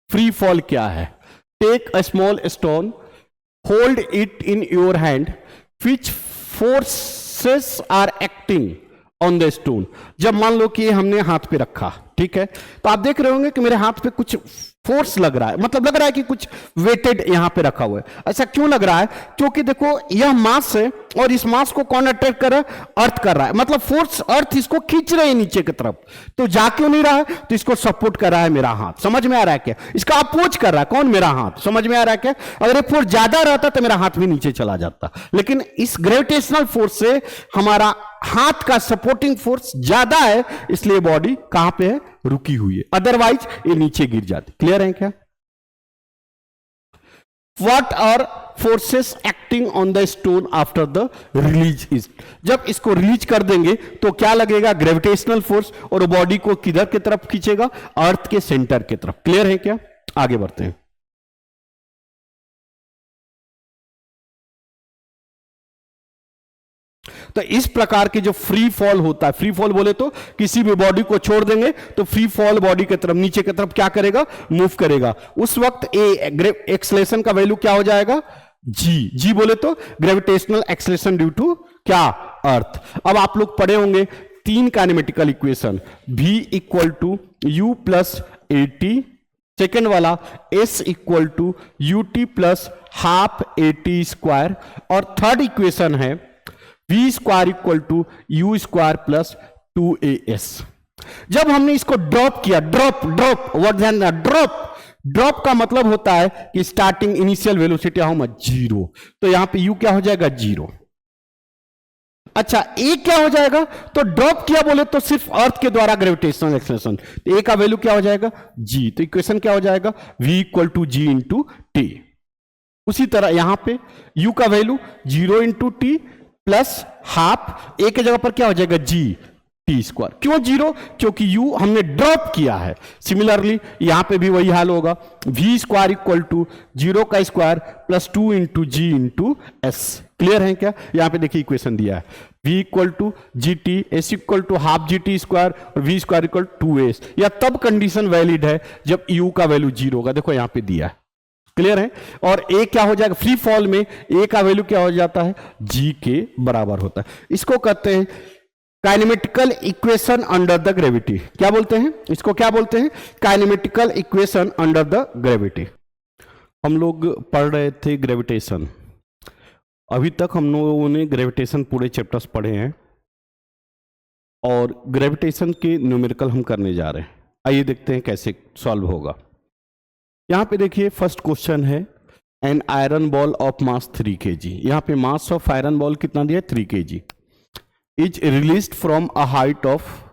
फ्री फॉल क्या है? Take a small stone, hold it in your hand, which forces are acting on the stone. जब मान लो कि हमने हाथ पे रखा, ठीक है, तो आप देख रहे होंगे कि मेरे हाथ पे कुछ फोर्स लग रहा है, मतलब लग रहा है कि कुछ वेटेड यहां पे रखा हुआ है। ऐसा क्यों लग रहा है? क्योंकि देखो यह मास है, और इस मास को कौन अट्रैक्ट कर रहा है? अर्थ कर रहा है, मतलब फोर्स अर्थ इसको खींच रहे हैं नीचे की तरफ। तो जा क्यों नहीं रहा है? तो इसको सपोर्ट कर रहा है मेरा हाथ। समझ में आ रहा है क्या? इसका अपोज कर रहा है कौन? मेरा हाथ। समझ में आ रहा है क्या? अगर ये फोर्स ज्यादा रहता तो मेरा हाथ भी नीचे चला जाता, लेकिन इस ग्रेविटेशनल फोर्स से हमारा हाथ का सपोर्टिंग फोर्स ज्यादा है, इसलिए बॉडी कहां पे है? रुकी हुई है, अदरवाइज ये नीचे गिर जाती। क्लियर है क्या? What are forces acting on the stone after the release is? जब इसको रिलीज कर देंगे तो क्या लगेगा? ग्रेविटेशनल फोर्स, और बॉडी को किधर की तरफ खींचेगा? अर्थ के सेंटर की तरफ। क्लियर है क्या? आगे बढ़ते हैं। तो इस प्रकार के जो फ्री फॉल होता है, फ्री फॉल बोले तो किसी भी बॉडी को छोड़ देंगे तो फ्री फॉल बॉडी की तरफ, नीचे की तरफ क्या करेगा? मूव करेगा। उस वक्त एक्सलेशन का वैल्यू क्या हो जाएगा? जी। जी बोले तो ग्रेविटेशनल एक्सलेशन ड्यू टू क्या? अर्थ। अब आप लोग पढ़े होंगे 3 kinematical equation, V equal to U plus A T, second वाला S equal to U T plus half A T square, और थर्ड इक्वेशन है V square equal to U square plus 2as। जब हमने इसको ड्रॉप किया, ड्रॉप वर्ड ध्यान देना, ड्रॉप का मतलब होता है कि starting initial velocity how much? 0। तो यहां पे u क्या हो जाएगा? 0। अच्छा ए क्या हो जाएगा, तो ड्रॉप किया बोले तो सिर्फ अर्थ के द्वारा ग्रेविटेशनल एक्सेलरेशन, तो ए का वैल्यू क्या हो जाएगा, जी। तो इक्वेशन क्या हो जाएगा, v equal to G into T. उसी तरह यहां पे u का value 0 into T plus half, A के जगह पर क्या हो जाएगा, जी टी स्क्वायर। क्यों जीरो, क्योंकि u हमने ड्रॉप किया है। सिमिलरली यहां पे भी वही हाल होगा, v स्क्वायर इक्वल टू 0 का square plus 2 into G into S. Clear है क्या, यहां पे देखिए इक्वेशन दिया है, v equal to G T, S equal to half G T square और v स्क्वायर इक्वल 2s। या तब कंडीशन वैलिड है जब u का वैल्यू 0 होगा, देखो यहां पे दिया है। क्लियर है, और a क्या हो जाएगा, फ्री फॉल में a का वैल्यू क्या हो जाता है, g के बराबर होता है। इसको कहते हैं kinematical equation under the gravity. क्या बोलते हैं इसको, क्या बोलते हैं, kinematical equation under the gravity. हम लोग पढ़ रहे थे ग्रेविटेशन, अभी तक हम लोगों ने ग्रेविटेशन पूरे चैप्टर्स पढ़े हैं और ग्रेविटेशन के न्यूमेरिकल हम करने जा रहे हैं। आइए देखते हैं कैसे सॉल्व होगा। यहां पे देखिए फर्स्ट क्वेश्चन है, an iron ball of mass 3 kg। यहां पे मास ऑफ आयरन बॉल कितना दिया है, 3 kg, is released from a height of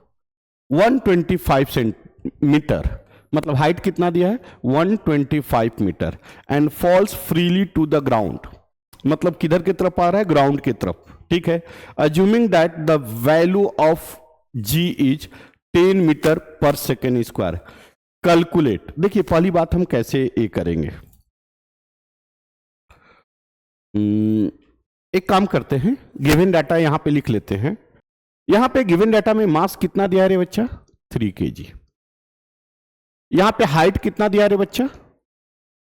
125 centimetre, मतलब हाइट कितना दिया है 125 metre, and falls freely to the ground, मतलब किधर की तरफ आ रहा है, ग्राउंड की तरफ। ठीक है, assuming that the value of G is 10 metre पर सेकेंड स्क्वायर, कैलकुलेट। देखिए पहली बात हम कैसे ये करेंगे, एक काम करते हैं, गिवन डाटा यहां पे लिख लेते हैं। यहां पे गिवन डाटा में मास कितना दिया रे बच्चा, 3 kg। यहां पे हाइट कितना दिया रे बच्चा,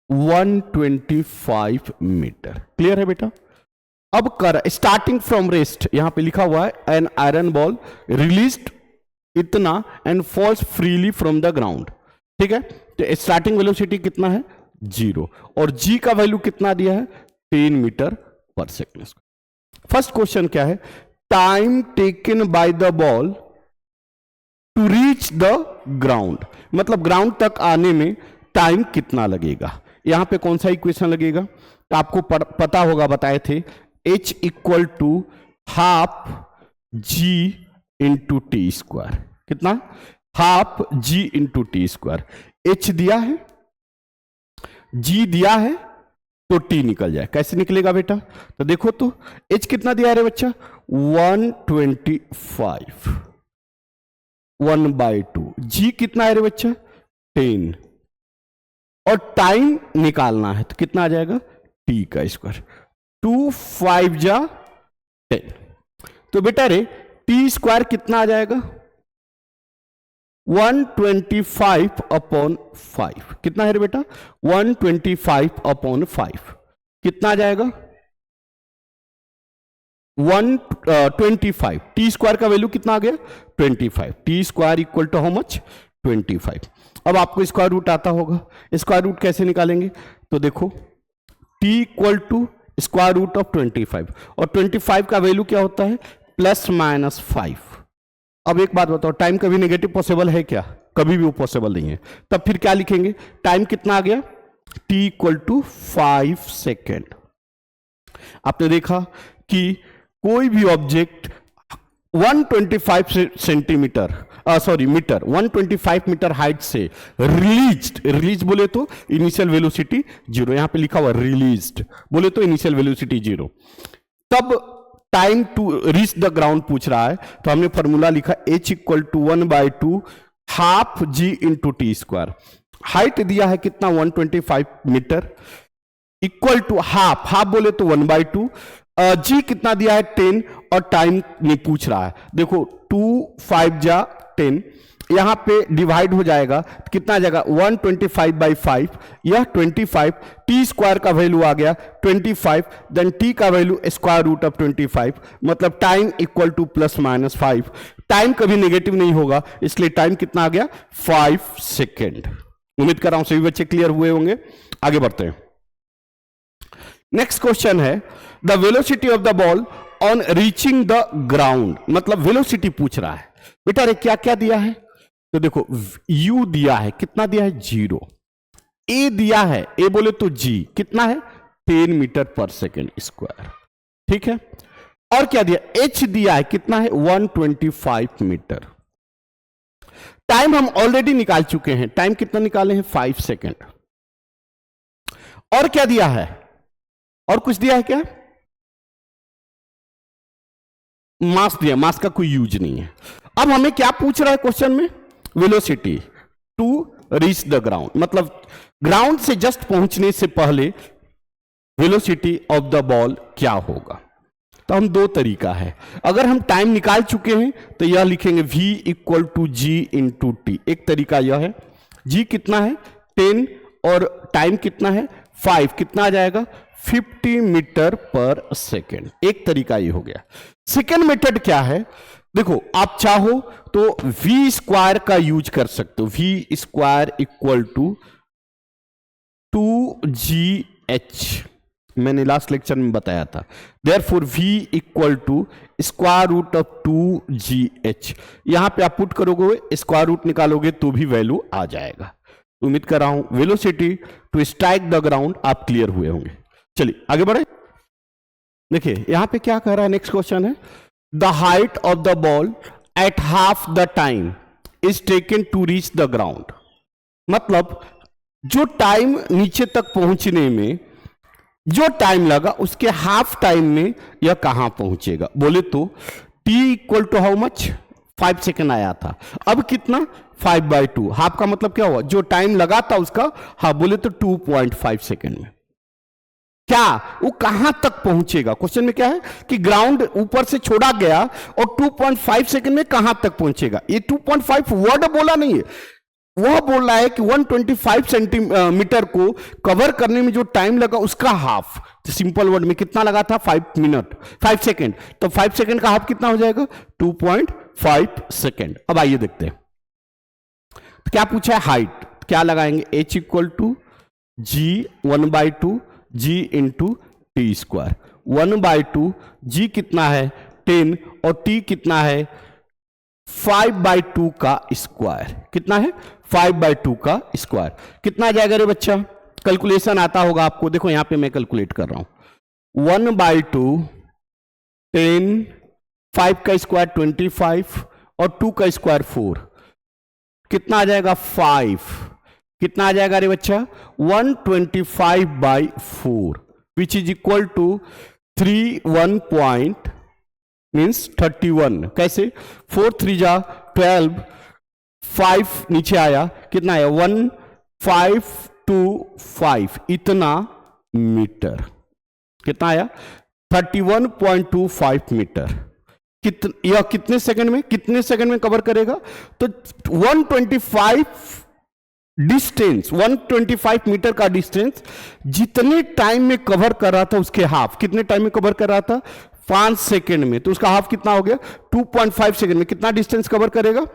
125 मीटर। क्लियर है बेटा, अब कर स्टार्टिंग फ्रॉम रेस्ट, यहां पे लिखा हुआ है एन आयरन बॉल रिलीज्ड इतना and falls freely from the ground. ठीक है, तो स्टार्टिंग वेलोसिटी कितना है 0 और g का वैल्यू कितना दिया है 10 मीटर पर सेकेंड। फर्स्ट क्वेश्चन क्या है, time taken by the ball to reach the ground, मतलब ग्राउंड तक आने में टाइम कितना लगेगा। यहां पे कौन सा इक्वेशन लगेगा, तो आपको पता होगा, बताए थे, h equal to half G into T square. कितना, half G into T square. h दिया है, g दिया है, तो t निकल जाए। कैसे निकलेगा बेटा, तो देखो तो h कितना दिया है बच्चा 125, 1/2, g कितना है रे बच्चा 10, और टाइम निकालना है तो कितना आ जाएगा t का स्क्वायर, 2 5 जा 10। तो बेटा रे t स्क्वायर कितना आ जाएगा 125 अपॉन 5, कितना है रे बेटा 125 अपॉन 5, कितना आ जाएगा 125। टी स्क्वायर का वैल्यू कितना आ गया 25, T square equal to how much 25। अब आपको स्क्वायर रूट आता होगा, स्क्वायर रूट कैसे निकालेंगे, तो देखो T equal to square root of 25, और 25 का वैल्यू क्या होता है ±5। अब एक बात बताओ, टाइम कभी नेगेटिव पॉसिबल है क्या, कभी भी वो पॉसिबल नहीं है। तब फिर क्या लिखेंगे, टाइम कितना आ गया t इक्वल टू 5 सेकेंड। आपने देखा कि कोई भी object 125 centimetre metre 125 metre height से रिलीज बोले तो इनिशियल वेलोसिटी 0, यहां पे लिखा हुआ रिलीज्ड बोले तो इनिशियल वेलोसिटी 0, तब time to reach the ground पूछ रहा है, तो हमने फॉर्मूला लिखा h equal to 1/2 half G into T square. Height दिया है कितना 125 मीटर, इक्वल टू हाफ बोले तो 1/2, जी कितना दिया है 10, और टाइम नहीं पूछ रहा है। देखो 2 5 जा 10, यहां पे डिवाइड हो जाएगा कितना आ जाएगा 125/5, यह 25, टी स्क्वायर का वैल्यू आ गया 25, देन टी का वैल्यू स्क्वायर रूट ऑफ 25, मतलब टाइम इक्वल टू ±5। टाइम कभी नेगेटिव नहीं होगा, इसलिए टाइम कितना आ गया 5 सेकेंड। उम्मीद कर रहा हूं सभी बच्चे क्लियर हुए होंगे। आगे बढ़ते हैं, नेक्स्ट क्वेश्चन है, the velocity of the ball on reaching the ground, मतलब वेलोसिटी पूछ रहा है। बेटा रे क्या क्या दिया है, तो देखो u दिया है, कितना दिया है 0, a दिया है, a बोले तो g कितना है 10 मीटर पर सेकेंड स्क्वायर। ठीक है, और क्या दिया, h दिया है, कितना है 125 मीटर। टाइम हम ऑलरेडी निकाल चुके हैं, टाइम कितना निकाले हैं 5 सेकेंड। और क्या दिया है, और कुछ दिया है क्या, मास दिया, मास का कोई यूज नहीं है। अब हमें क्या पूछ रहा है क्वेश्चन में, velocity to reach the ground, मतलब ग्राउंड से जस्ट पहुंचने से पहले वेलोसिटी ऑफ द बॉल क्या होगा। तो हम दो तरीका है, अगर हम टाइम निकाल चुके हैं तो यह लिखेंगे v equal to G into T. एक तरीका यह है, g कितना है 10 और टाइम कितना है 5, कितना आ जाएगा 50 मीटर पर सेकेंड। एक तरीका ये हो गया। सेकेंड मेथड क्या है, देखो आप चाहो तो v स्क्वायर का यूज कर सकते हो, v square equal to 2gh, मैंने लास्ट लेक्चर में बताया था। Therefore v equal to square root of 2gh, यहां पे आप पुट करोगे स्क्वायर रूट निकालोगे तो भी वैल्यू आ जाएगा। उम्मीद कर रहा हूं velocity to strike the ground आप क्लियर हुए होंगे। चलिए आगे बढ़े। देखिए यहां पे क्या कह रहा है, नेक्स्ट क्वेश्चन है the height of the ball at half the time is taken to reach the ground, मतलब जो टाइम नीचे तक पहुंचने में जो टाइम लगा उसके हाफ टाइम में यह कहां पहुंचेगा। बोले तो t equal to how much 5 second आया था, अब कितना 5/2, हाफ का मतलब क्या हुआ, जो टाइम लगा था उसका हाफ, बोले तो 2.5 सेकेंड में क्या वो कहां तक पहुंचेगा। क्वेश्चन में क्या है कि ग्राउंड ऊपर से छोड़ा गया और 2.5 सेकेंड में कहां तक पहुंचेगा। ये 2.5 वर्ड बोला नहीं है, वह बोल रहा है कि 125 सेंटीमीटर को कवर करने में जो टाइम लगा उसका हाफ। तो सिंपल वर्ड में कितना लगा था 5 सेकेंड, तो 5 सेकेंड का हाफ कितना हो जाएगा 2.5 सेकेंड। अब आइए देखते हैं तो क्या पूछा है, हाइट क्या लगाएंगे, h equal to G 1/2 g into T square, 1/2 g कितना है 10 और t कितना है 5/2 का स्क्वायर, कितना है 5/2 का स्क्वायर, कितना आ जाएगा रे बच्चा, कैलकुलेशन आता होगा आपको, देखो यहां पे मैं कैलकुलेट कर रहा हूं 1/2 10, 5 का स्क्वायर 25 और 2 का स्क्वायर 4, कितना आ जाएगा 5, कितना आ जाएगा रे बच्चा 125/4 which is equal to 31 point means 31, कैसे 4 3 जा 12, 5 नीचे आया कितना आया 1525, इतना मीटर, कितना आया 31.25 मीटर। यह कितने सेकंड में कवर करेगा, तो 125 मीटर का डिस्टेंस जितने टाइम में कवर कर रहा था उसके हाफ, कितने टाइम में कवर कर रहा था 5 सेकेंड में, तो उसका हाफ कितना हो गया 2.5 सेकेंड में कितना डिस्टेंस कवर करेगा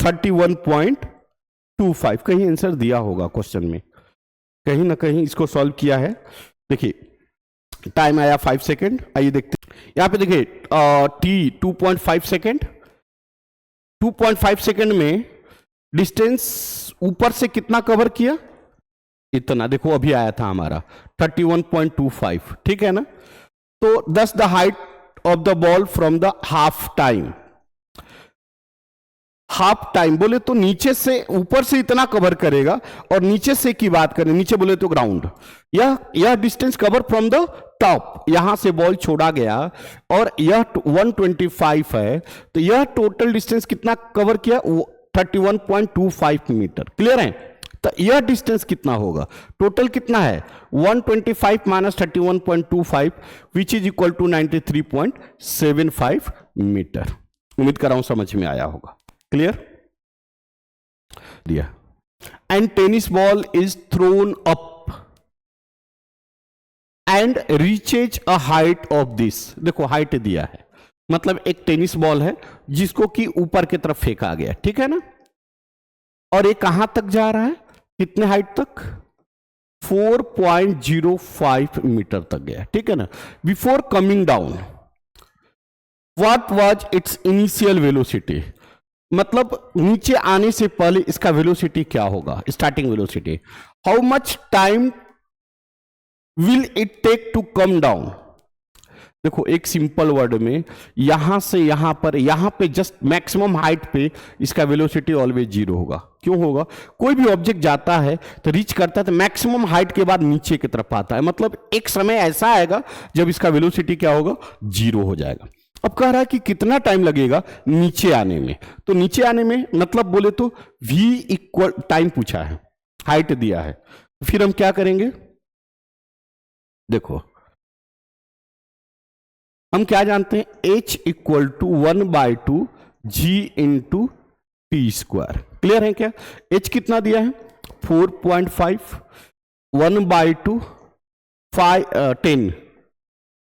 31.25। कहीं आंसर दिया होगा क्वेश्चन में, कहीं ना कहीं इसको सॉल्व किया है। देखिए टाइम आया 5 सेकेंड, आइए देखते हैं यहां पे देखिए टी 2.5 सेकेंड, 2.5 सेकेंड में डिस्टेंस ऊपर से कितना कवर किया, इतना, देखो अभी आया था हमारा 31.25, ठीक है ना। तो दस the height of the ball from the half time, half time बोले तो नीचे से ऊपर से इतना कवर करेगा, और नीचे से की बात करें नीचे बोले तो ग्राउंड, यह distance cover from the top, यहां से बॉल छोड़ा गया और यह 125 है, तो यह टोटल डिस्टेंस कितना कवर किया 31.25 मीटर, क्लियर है। तो यह डिस्टेंस कितना होगा, टोटल कितना है 125 minus 31.25 which is equal to 93.75 metre. उम्मीद कर रहा हूं समझ में आया होगा, क्लियर दिया। And tennis ball is thrown up and reaches a height of this, देखो हाइट दिया है, मतलब एक टेनिस बॉल है जिसको कि ऊपर की तरफ फेंका गया, ठीक है ना, और ये कहां तक जा रहा है, कितने हाइट तक 4.05 मीटर तक गया, ठीक है ना। Before coming down what was its initial velocity, मतलब नीचे आने से पहले इसका वेलोसिटी क्या होगा, starting velocity, how much time will it take to come down. देखो एक सिंपल वर्ड में यहां से यहां पे जस्ट मैक्सिमम हाइट पे इसका वेलोसिटी ऑलवेज जीरो होगा। क्यों होगा? कोई भी ऑब्जेक्ट जाता है तो रीच करता है तो मैक्सिमम हाइट के बाद नीचे की तरफ आता है, मतलब एक समय ऐसा आएगा जब इसका वेलोसिटी क्या होगा? जीरो हो जाएगा। अब कह रहा है कि कितना टाइम लगेगा नीचे आने में, तो नीचे आने में मतलब बोले तो v इक्वल टाइम पूछा है, हाइट दिया है, फिर हम क्या करेंगे? देखो हम क्या जानते हैं? h equal to 1/2 g into T square. Clear है क्या? h कितना दिया है? 4.5, 1/2 10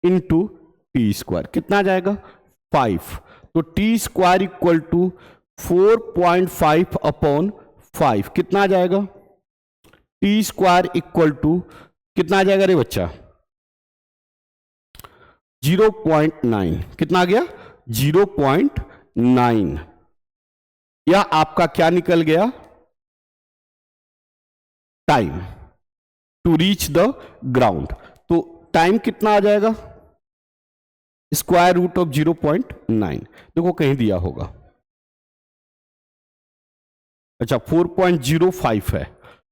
इंटू टी स्क्वायर कितना जाएगा? 5। तो T square equal to 4.5 upon 5 कितना जाएगा? टी स्क्वायर इक्वल टू कितना आ जाएगा रे बच्चा? 0.9। कितना आ गया? 0.9। यह आपका क्या निकल गया? Time to reach the ground. तो टाइम कितना आ जाएगा? Square root of 0.9। देखो कहीं दिया होगा। अच्छा 4.05 है,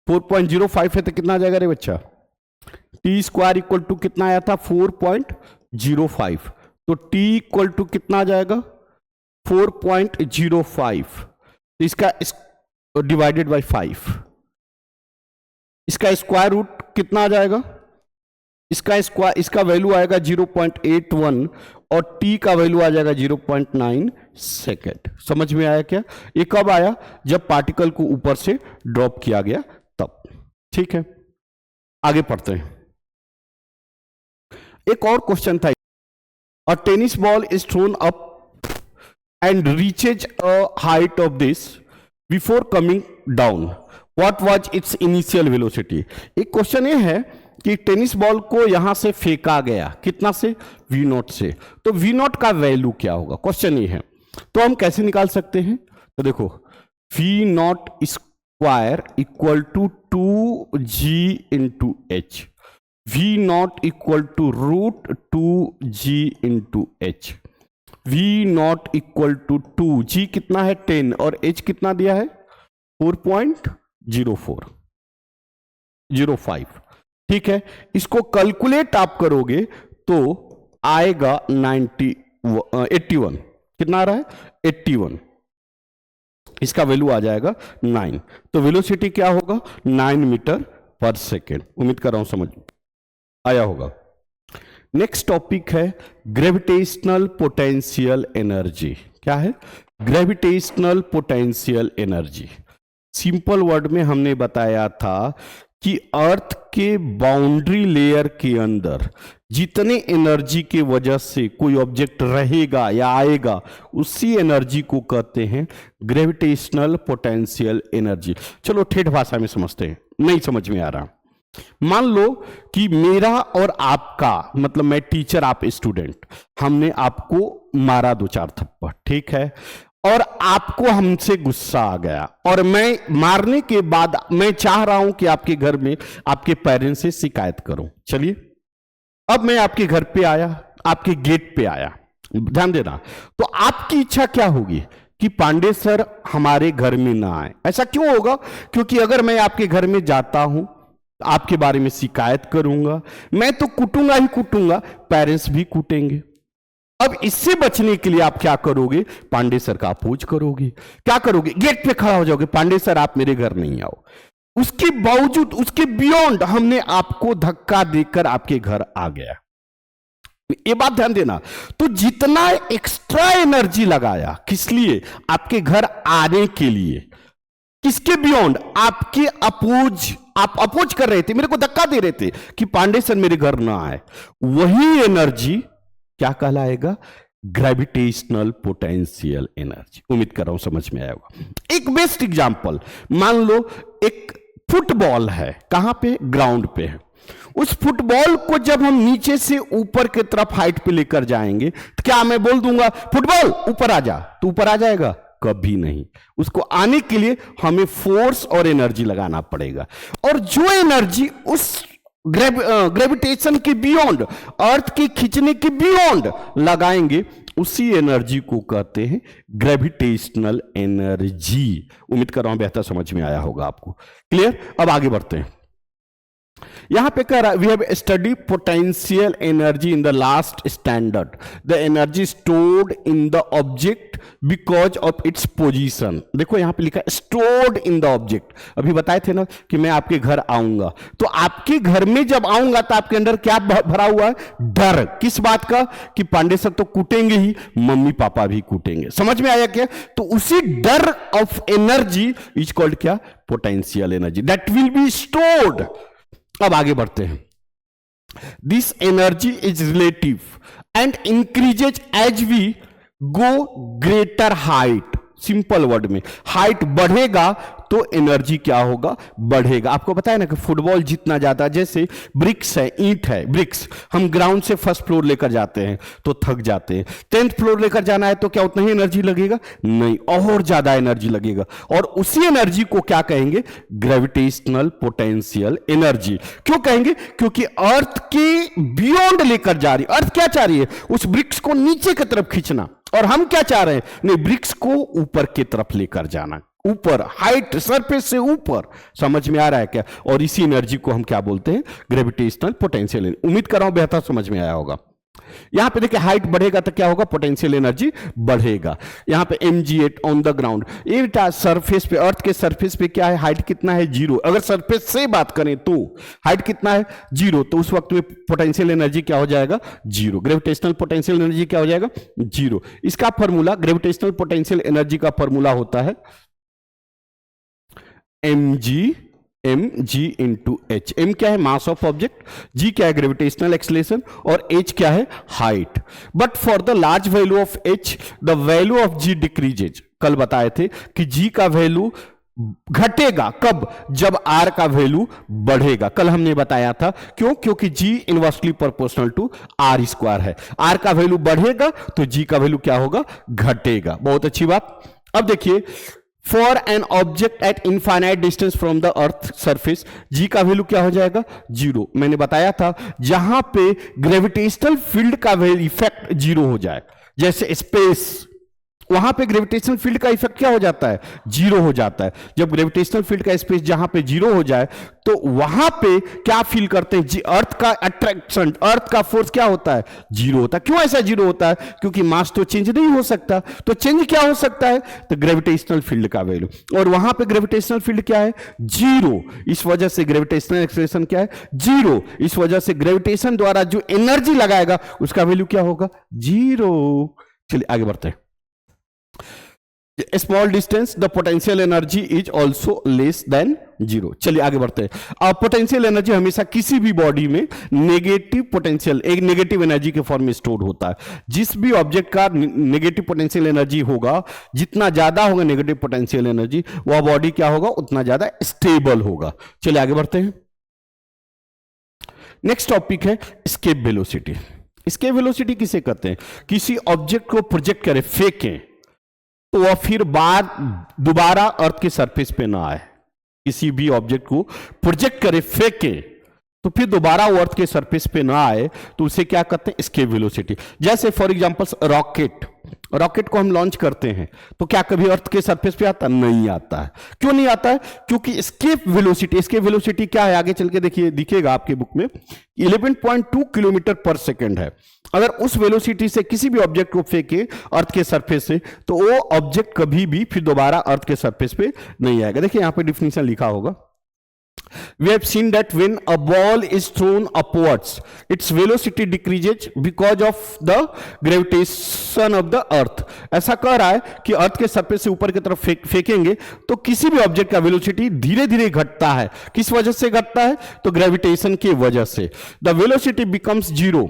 4.05 है तो कितना आ जाएगा रे बच्चा? टी स्क्वायर इक्वल टू कितना आया था? 4.05। तो टी इक्वल टू कितना आ जाएगा? 4.05। तो इसका डिवाइडेड बाय 5, इसका स्क्वायर रूट कितना आ जाएगा? इसका वैल्यू आएगा 0.81 और t का वैल्यू आ जाएगा 0.9 सेकेंड। समझ में आया क्या? ये कब आया? जब पार्टिकल को ऊपर से ड्रॉप किया गया तब। ठीक है, आगे पढ़ते हैं। एक और क्वेश्चन था। A tennis ball is thrown up and reaches a height of this before coming down, what was its initial velocity. एक क्वेश्चन ये है कि टेनिस बॉल को यहां से फेंका गया, कितना से? v0 से। तो v0 का वैल्यू क्या होगा? क्वेश्चन ये है। तो हम कैसे निकाल सकते हैं? तो देखो v0 square equal to 2g into H, v0 equal to root 2g into H, v0 equal to 2, g कितना है? 10 और h कितना दिया है? 4.05। ठीक है, इसको कैलकुलेट आप करोगे तो आएगा 81। कितना आ रहा है? 81। इसका वैल्यू आ जाएगा 9। तो वेलोसिटी क्या होगा? 9 मीटर पर सेकेंड। उम्मीद कर रहा हूं समझ आया होगा। नेक्स्ट टॉपिक है ग्रेविटेशनल पोटेंशियल एनर्जी। क्या है? Gravitational potential energy. Simple word में हमने बताया था कि अर्थ के बाउंड्री लेयर के अंदर जितने एनर्जी के वजह से कोई ऑब्जेक्ट रहेगा या आएगा, उसी एनर्जी को कहते हैं ग्रेविटेशनल पोटेंशियल एनर्जी। चलो ठेठ भाषा में समझते हैं, नहीं समझ में आ रहा। मान लो कि मेरा और आपका, मतलब मैं टीचर आप स्टूडेंट, हमने आपको मारा 2-4 थप्पड़, ठीक है, और आपको हमसे गुस्सा आ गया और मैं मारने के बाद मैं चाह रहा हूं कि आपके घर में आपके पेरेंट्स से शिकायत करूं। चलिए, अब मैं आपके घर पे आया, आपके गेट पे आया, ध्यान देना। तो आपकी इच्छा क्या होगी कि पांडे सर हमारे घर में ना आए। ऐसा क्यों होगा? क्योंकि अगर मैं आपके घर में जाता हूं, आपके बारे में शिकायत करूंगा, मैं तो कूटूंगा ही कूटूंगा, पेरेंट्स भी कूटेंगे। अब इससे बचने के लिए आप क्या करोगे? पांडे सर का अपोज करोगे। क्या करोगे? गेट पे खड़ा हो जाओगे, पांडे सर आप मेरे घर नहीं आओ। उसके बावजूद, उसके बियॉन्ड हमने आपको धक्का देकर आपके घर आ गया। ये बात ध्यान देना। तो जितना एक्स्ट्रा एनर्जी लगाया, किस लिए? आपके घर आने के लिए। किसके बियॉन्ड? आपके अपोज। आप अपोज कर रहे थे, मेरे को धक्का दे रहे थे कि पांडे सर मेरे घर ना आए। वही एनर्जी क्या कहलाएगा? Gravitational potential energy. उम्मीद कर रहा हूं समझ में आया होगा। एक बेस्ट एग्जांपल, मान लो एक फुटबॉल है, कहां पे? ग्राउंड पे है। उस फुटबॉल को जब हम नीचे से ऊपर की तरफ हाइट पे लेकर जाएंगे, तो क्या मैं बोल दूंगा फुटबॉल ऊपर आ जा, तो ऊपर आ जाएगा? कभी नहीं। उसको आने के लिए हमें फोर्स और एनर्जी लगाना पड़ेगा। और जो एनर्जी उस ग्रेविटेशन के बियॉन्ड, अर्थ के खींचने के बियॉन्ड लगाएंगे, उसी एनर्जी को कहते हैं ग्रेविटेशनल एनर्जी। उम्मीद कर रहा हूं बेहतर समझ में आया होगा आपको। क्लियर? अब आगे बढ़ते हैं। यहां पे कह रहा है we have study potential energy in the last standard, the energy stored in the object because of its position. देखो यहां पे लिखा है स्टोर्ड इन द ऑब्जेक्ट। अभी बताए थे ना कि मैं आपके घर आऊंगा, तो आपके घर में जब आऊंगा तो आपके अंदर क्या भरा हुआ है? डर। किस बात का? कि पांडे सर तो कूटेंगे ही, मम्मी पापा भी कूटेंगे। समझ में आया क्या? तो उसी डर ऑफ एनर्जी इज कॉल्ड क्या? Potential energy, that will be stored. अब आगे बढ़ते हैं। This energy is relative and increases as we go greater height. Simple word में, हाइट बढ़ेगा तो एनर्जी क्या होगा? बढ़ेगा। आपको पता है ना कि फुटबॉल जितना जाता, जैसे ब्रिक्स है, ईंट है, ब्रिक्स हम ग्राउंड से फर्स्ट फ्लोर लेकर जाते हैं तो थक जाते हैं, 10th फ्लोर लेकर जाना है तो क्या उतना ही एनर्जी लगेगा? नहीं, और ज्यादा एनर्जी लगेगा। और उसी एनर्जी को क्या कहेंगे? Gravitational potential energy. क्यों कहेंगे? क्योंकि अर्थ के बियॉन्ड लेकर जा रही। अर्थ क्या चाह रही है? उस ब्रिक्स को नीचे की तरफ खींचना, और हम क्या चाह रहे हैं? नहीं, ब्रिक्स को ऊपर की तरफ लेकर जाना, ऊपर, हाइट, सरफेस से ऊपर। समझ में आ रहा है क्या? और इसी एनर्जी को हम क्या बोलते हैं? Gravitational potential energy. उम्मीद कर रहा हूं बेहतर समझ में आया होगा। यहां पे देखिए हाइट बढ़ेगा तो क्या होगा? पोटेंशियल एनर्जी बढ़ेगा। यहां पे mg8 ऑन द ग्राउंड, ये बेटा सरफेस पे, अर्थ के सरफेस पे क्या है? हाइट कितना है? 0। अगर सरफेस से बात करें तो हाइट कितना है? 0। तो उस वक्त में पोटेंशियल एनर्जी क्या हो जाएगा? 0। ग्रेविटेशनल पोटेंशियल एनर्जी क्या हो जाएगा? 0। इसका फॉर्मूला, ग्रेविटेशनल पोटेंशियल एनर्जी का फॉर्मूला होता है mg इंटू एच। एम क्या है? मास ऑफ ऑब्जेक्ट, जी क्या है? ग्रेविटेशनल एक्सलेशन, और एच क्या है? Height. But for the large value of H the value of G decreases. कल बताए थे कि जी का वैल्यू घटेगा कब? जब आर का वैल्यू बढ़ेगा। कल हमने बताया था। क्यों? क्योंकि G inversely proportional to R square है। आर का वैल्यू बढ़ेगा तो जी का वैल्यू क्या होगा? घटेगा। बहुत अच्छी बात। अब देखिए, for an object at infinite distance from the earth surface, G का वैल्यू क्या हो जाएगा? 0। मैंने बताया था जहां पे ग्रेविटेशनल फील्ड का वैल्यू इफेक्ट 0 हो जाए, जैसे स्पेस, वहां पे ग्रेविटेशनल फील्ड का इफेक्ट क्या हो जाता है? 0 हो जाता है। जब ग्रेविटेशनल फील्ड का स्पेस जहां पे 0 हो जाए तो वहां पे क्या फील करते हैं? अर्थ का अट्रैक्शन, अर्थ का फोर्स क्या होता है? 0 होता है। क्यों ऐसा 0 होता है? क्योंकि मास तो चेंज नहीं हो सकता। तो चेंज क्या हो सकता है? तो ग्रेविटेशनल फील्ड का वैल्यू, और वहां पे ग्रेविटेशनल फील्ड क्या है? 0। इस वजह से ग्रेविटेशनल एक्सलेशन क्या है? 0। इस वजह से ग्रेविटेशन द्वारा जो एनर्जी लगाएगा उसका वैल्यू क्या होगा? 0। चलिए आगे बढ़ते हैं। Small distance the potential energy is also less than 0। चलिए आगे बढ़ते हैं। अब पोटेंशियल एनर्जी हमेशा किसी भी बॉडी में नेगेटिव पोटेंशियल, एक नेगेटिव एनर्जी के फॉर्म में स्टोर होता है। जिस भी ऑब्जेक्ट का नेगेटिव पोटेंशियल एनर्जी होगा, जितना ज्यादा होगा नेगेटिव पोटेंशियल एनर्जी, वह बॉडी क्या होगा? उतना ज्यादा स्टेबल होगा। चलिए आगे बढ़ते हैं। नेक्स्ट टॉपिक है एस्केप वेलोसिटी। एस्केप वेलोसिटी किसे कहते हैं? किसी ऑब्जेक्ट को प्रोजेक्ट करें, फेंकें, तो वह फिर बाद दोबारा अर्थ के सरफेस पे ना आए। किसी भी ऑब्जेक्ट को प्रोजेक्ट करे, फेंके, तो फिर दोबारा वो अर्थ के सरफेस पे ना आए, तो उसे क्या कहते हैं? Escape velocity. जैसे फॉर एग्जांपल रॉकेट, रॉकेट को हम लॉन्च करते हैं तो क्या कभी अर्थ के सरफेस पे आता? नहीं आता है। क्यों नहीं आता है? क्योंकि एस्केप वेलोसिटी क्या है? आगे चल के देखिए, दिखेगा आपके बुक में, 11.2 किलोमीटर पर सेकेंड है। अगर उस वेलोसिटी से किसी भी ऑब्जेक्ट को फेंके अर्थ के सरफेस से, तो वो ऑब्जेक्ट कभी भी फिर दोबारा अर्थ के सरफेस पे नहीं आएगा। देखिए यहां पे डिफिनेशन लिखा होगा। We have seen that when a ball is thrown upwards, its velocity decreases because of the gravitation of the earth. ऐसा कह रहा है कि अर्थ के सरफेस से ऊपर की तरफ फेंकेंगे तो किसी भी ऑब्जेक्ट का वेलोसिटी धीरे धीरे घटता है। किस वजह से घटता है? तो ग्रेविटेशन की वजह से। The velocity becomes 0।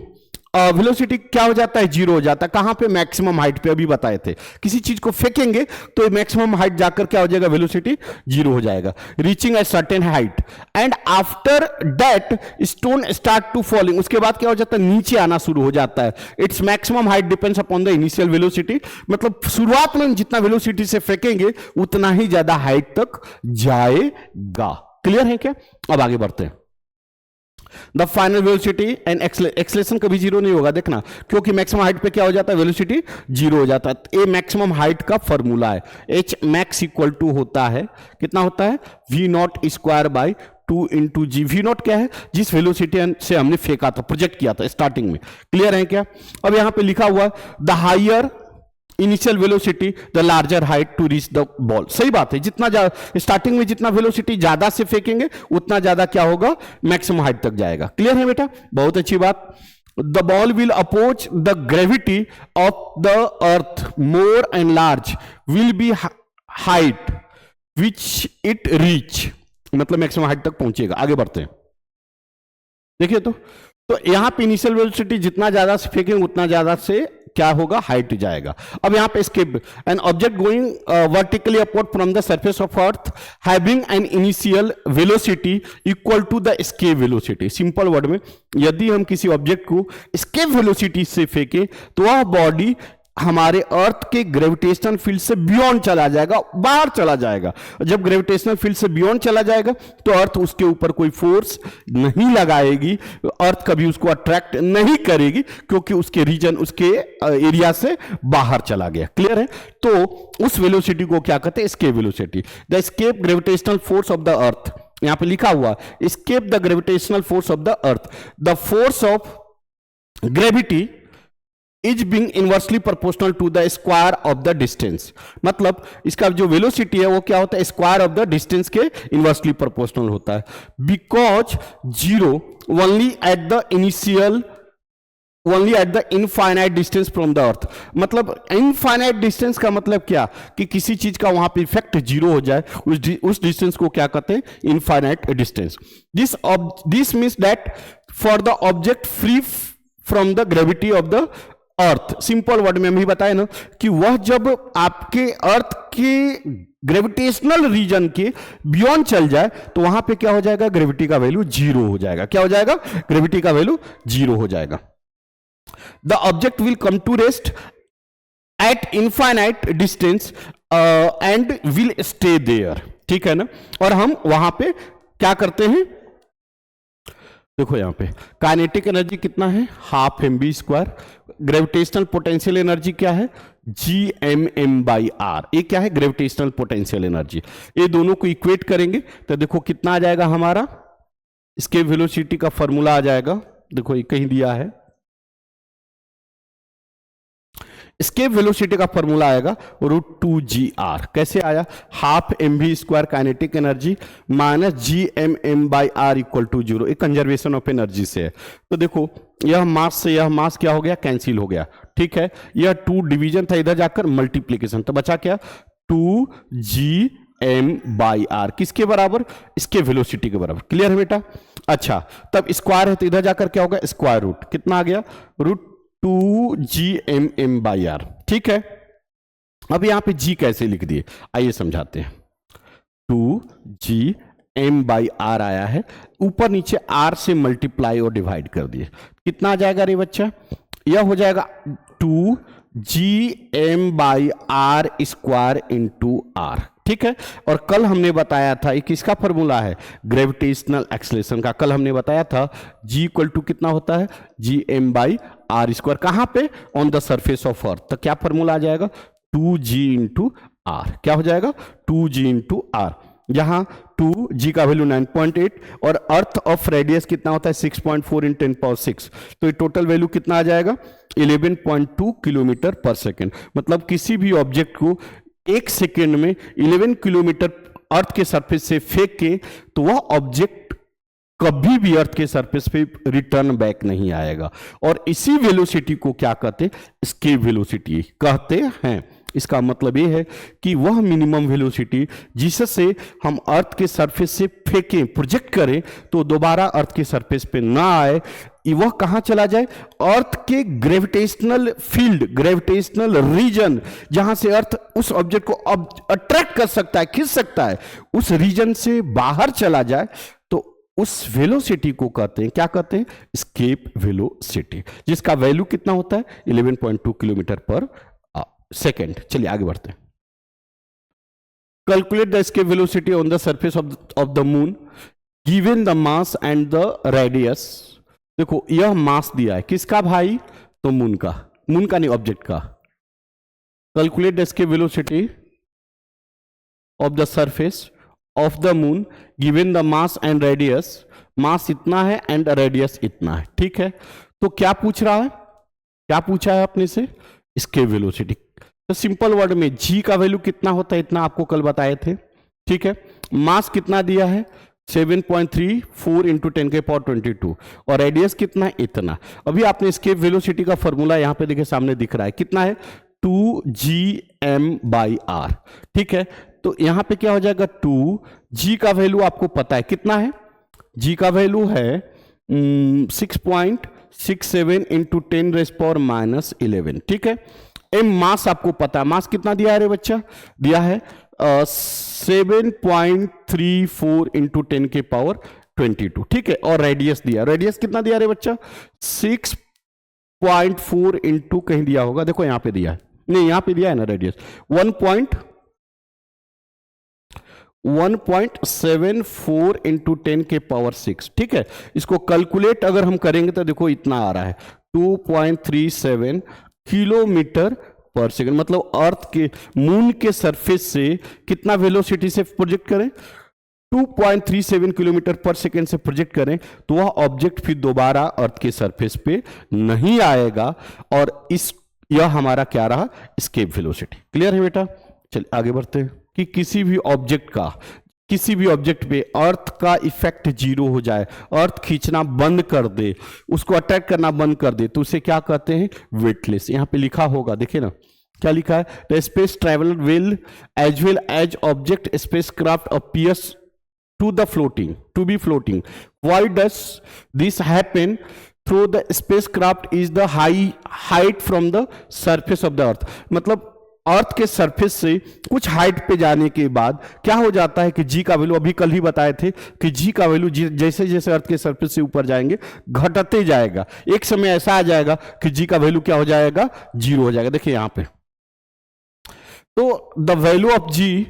वेलोसिटी क्या हो जाता है? 0 हो जाता है। कहां पे? मैक्सिमम हाइट पे। अभी बताए थे, किसी चीज को फेंकेंगे तो मैक्सिमम हाइट जाकर क्या हो जाएगा? वेलोसिटी 0 हो जाएगा। Reaching a certain height and after that stone start to falling, उसके बाद क्या हो जाता है? नीचे आना शुरू हो जाता है। Its maximum height depends upon the initial velocity, मतलब शुरुआत में जितना वेलोसिटी से फेंकेंगे उतना ही ज्यादा हाइट तक जाएगा। क्लियर है क्या? अब आगे बढ़ते हैं। The final velocity and acceleration कभी जीरो नहीं होगा, देखना, क्योंकि मैक्सिमम हाइट पे क्या हो जाता है, वेलोसिटी जीरो हो जाता है। ये मैक्सिमम हाइट का फॉर्मूला है, एच मैक्स इक्वल टू होता है, कितना होता है, V naught square by 2 into G. V naught क्या है, जिस वेलोसिटी से हमने फेंका था, प्रोजेक्ट किया था स्टार्टिंग में। क्लियर है क्या? अब यहां पे लिखा हुआ the higher initial velocity the larger height to reach the ball. सही बात है, जितना स्टार्टिंग में जितना वेलोसिटी ज्यादा से फेंकेंगे उतना ज्यादा क्या होगा, मैक्सिमम हाइट तक जाएगा। क्लियर है बेटा? बहुत अच्छी बात। The ball will oppose the gravity of the earth more and large will be height which it reach, मतलब मैक्सिमम हाइट तक पहुंचेगा। आगे बढ़ते हैं, देखिए तो यहां पे इनिशियल वेलोसिटी जितना ज्यादा से फेंकेंगे उतना ज्यादा से क्या होगा, हाइट जाएगा। अब यहां पे escape, an object going vertically upward from the surface of earth having an initial velocity equal to the escape velocity. Simple word में, यदि हम किसी ऑब्जेक्ट को एस्केप वेलोसिटी से फेंके तो वह बॉडी हमारे अर्थ के ग्रेविटेशनल फील्ड से बियॉन्ड चला जाएगा, बाहर चला जाएगा। जब ग्रेविटेशनल फील्ड से बियॉन्ड चला जाएगा तो अर्थ उसके ऊपर कोई फोर्स नहीं लगाएगी, अर्थ कभी उसको अट्रैक्ट नहीं करेगी, क्योंकि उसके रीजन, उसके एरिया से बाहर चला गया। क्लियर है? तो उस वेलोसिटी को क्या कहते हैं, escape velocity. The escape gravitational force of the earth, यहां पे लिखा हुआ escape the gravitational force of the earth, the force of gravity is being inversely proportional to the square of the distance. मतलब इसका जो वेलोसिटी है वो क्या होता है, स्क्वायर ऑफ द डिस्टेंस के इनवर्सली प्रोपोर्शनल होता है। Because zero only at the initial, only at the infinite distance from the earth. मतलब इनफाइनाइट डिस्टेंस का मतलब क्या, कि किसी चीज का वहां पे इफेक्ट जीरो हो जाए, उस डिस्टेंस को क्या कहते हैं, infinite distance. This means that for the object free from the gravity of the earth, simple word में हम ही बताए ना, कि वह जब आपके अर्थ के ग्रेविटेशनल रीजन के बियॉन्ड चल जाए तो वहां पे क्या हो जाएगा, ग्रेविटी का वैल्यू जीरो हो जाएगा। क्या हो जाएगा, ग्रेविटी का वैल्यू जीरो हो जाएगा। The object will come to rest at infinite distance and will stay there. ठीक है ना? और हम वहां पे क्या करते हैं, देखो यहां पे काइनेटिक एनर्जी कितना है, half M B square. Gravitational potential energy क्या है, G M M by R. ये क्या है, ग्रेविटेशनल पोटेंशियल एनर्जी। ये दोनों को इक्वेट करेंगे तो देखो कितना आ जाएगा हमारा, इसके वेलोसिटी का फॉर्मूला आ जाएगा, देखो ये कहीं दिया है, एस्केप वेलोसिटी का फॉर्मूला आएगा √2gr। कैसे आया, half M V square kinetic energy minus G M M by R equal to 0। एक कंजर्वेशन ऑफ एनर्जी से है। तो देखो यह मास से यह मास क्या हो गया, कैंसिल हो गया। ठीक है, यह 2 डिवीजन था, इधर जाकर मल्टीप्लीकेशन, तो बचा क्या, 2gm बाई आर, किसके बराबर, इसके वेलोसिटी के बराबर। क्लियर है बेटा? अच्छा, तब स्क्वायर है तो इधर जाकर क्या होगा, स्क्वायर रूट, कितना आ गया, √2gm बाई आर। ठीक है, अब यहां पे g कैसे लिख दिए, आइए समझाते हैं। 2gm बाई आर आया है, ऊपर नीचे r से मल्टीप्लाई और डिवाइड कर दिए, कितना आ जाएगा रे बच्चा, यह हो जाएगा 2gm by R square into R. ठीक है, और कल हमने बताया था एक किसका फॉर्मूला है, ग्रेविटेशनल एक्सलेशन का। कल हमने बताया था g इक्वल टू कितना होता है, gm बाई आर स्क्वायर, कहां पे, ऑन द सरफेस ऑफ अर्थ। तो क्या फॉर्मूला आ जाएगा, 2g इंटू आर। क्या हो जाएगा, 2g इंटू आर, जहां 2g का वैल्यू 9.8 और अर्थ ऑफ रेडियस कितना होता है 6.4 × 10⁶। तो ये टोटल वैल्यू कितना आ जाएगा, 11.2 किलोमीटर पर सेकेंड। मतलब किसी भी ऑब्जेक्ट को एक सेकेंड में 11 किलोमीटर अर्थ के सरफेस से फेंक के तो वह ऑब्जेक्ट कभी भी अर्थ के सरफेस पे रिटर्न बैक नहीं आएगा। और इसी वेलोसिटी को क्या कहते हैं, एस्केप वेलोसिटी कहते हैं। इसका मतलब यह है कि वह मिनिमम वेलोसिटी जिससे हम अर्थ के सरफेस से फेंकें, प्रोजेक्ट करें तो दोबारा अर्थ के सरफेस पे ना आए, वह कहां चला जाए, अर्थ के ग्रेविटेशनल फील्ड, ग्रेविटेशनल रीजन, जहां से अर्थ उस ऑब्जेक्ट को अट्रैक्ट कर सकता है, खींच सकता है, उस रीजन से बाहर चला जाए, तो उस वेलोसिटी को कहते हैं, क्या कहते हैं, एस्केप वेलोसिटी, जिसका वैल्यू कितना होता है 11.2 किलोमीटर पर सेकेंड। चलिए आगे बढ़ते हैं। Calculate the escape velocity on the surface of the moon given the mass and the radius, देखो यह मास दिया है किसका भाई, तो मून का नहीं ऑब्जेक्ट का। Calculate the escape velocity of the surface of the moon given the mass and radius, mass इतना है एंड रेडियस इतना है, ठीक है। तो क्या पूछ रहा है, क्या पूछा है अपने से, एस्केप वेलोसिटी। तो सिंपल वर्ड में जी का वैल्यू कितना होता है, इतना आपको कल बताए थे, ठीक है। मास कितना दिया है 7.34 इंटू 10⁻22 और रेडियस कितना है, इतना। अभी आपने एस्केप वेलोसिटी का फॉर्मूला यहां पे देखिए सामने दिख रहा है, कितना है 2gm/r, ठीक है। तो यहां पे क्या हो जाएगा 2g का वैल्यू आपको पता है कितना है, g का वैल्यू है 6.67 इंटू 10⁻⁻11, ठीक है। एम मास आपको पता है, मास कितना दिया है रे बच्चा, दिया है 7.34 इंटू 10⁻22, ठीक है। और रेडियस दिया, रेडियस कितना दिया रे बच्चा 6.4 इंटू, कहीं दिया होगा देखो यहां पे दिया है, नहीं यहां पे दिया है ना रेडियस 1.74 इंटू 10⁻6, ठीक है। इसको कैलकुलेट अगर हम करेंगे तो देखो इतना आ रहा है 2.37 किलोमीटर पर सेकंड, मतलब अर्थ के मून के सरफेस से कितना वेलोसिटी से प्रोजेक्ट करें, 2.37 किलोमीटर पर सेकंड से प्रोजेक्ट करें तो वह ऑब्जेक्ट फिर दोबारा अर्थ के सरफेस पे नहीं आएगा, और यह हमारा क्या रहा, एस्केप वेलोसिटी। क्लियर है बेटा, चलिए आगे बढ़ते हैं। कि किसी भी ऑब्जेक्ट पे अर्थ का इफेक्ट जीरो हो जाए, अर्थ खींचना बंद कर दे, उसको अटैक करना बंद कर दे, तो उसे क्या कहते हैं, वेटलेस। यहां पे लिखा होगा देखिए ना क्या लिखा है, the space traveller will as well as object space craft appears to be floating. Why does this happen, through the space craft is the height from the surface of the earth. मतलब अर्थ के सरफेस से कुछ हाइट पे जाने के बाद क्या हो जाता है कि जी का वैल्यू, अभी कल ही बताए थे कि जी का वैल्यू जैसे जैसे अर्थ के सरफेस से ऊपर जाएंगे घटते जाएगा, एक समय ऐसा आ जाएगा कि जी का वैल्यू क्या हो जाएगा, जीरो हो जाएगा। देखिए यहां पे तो the value of G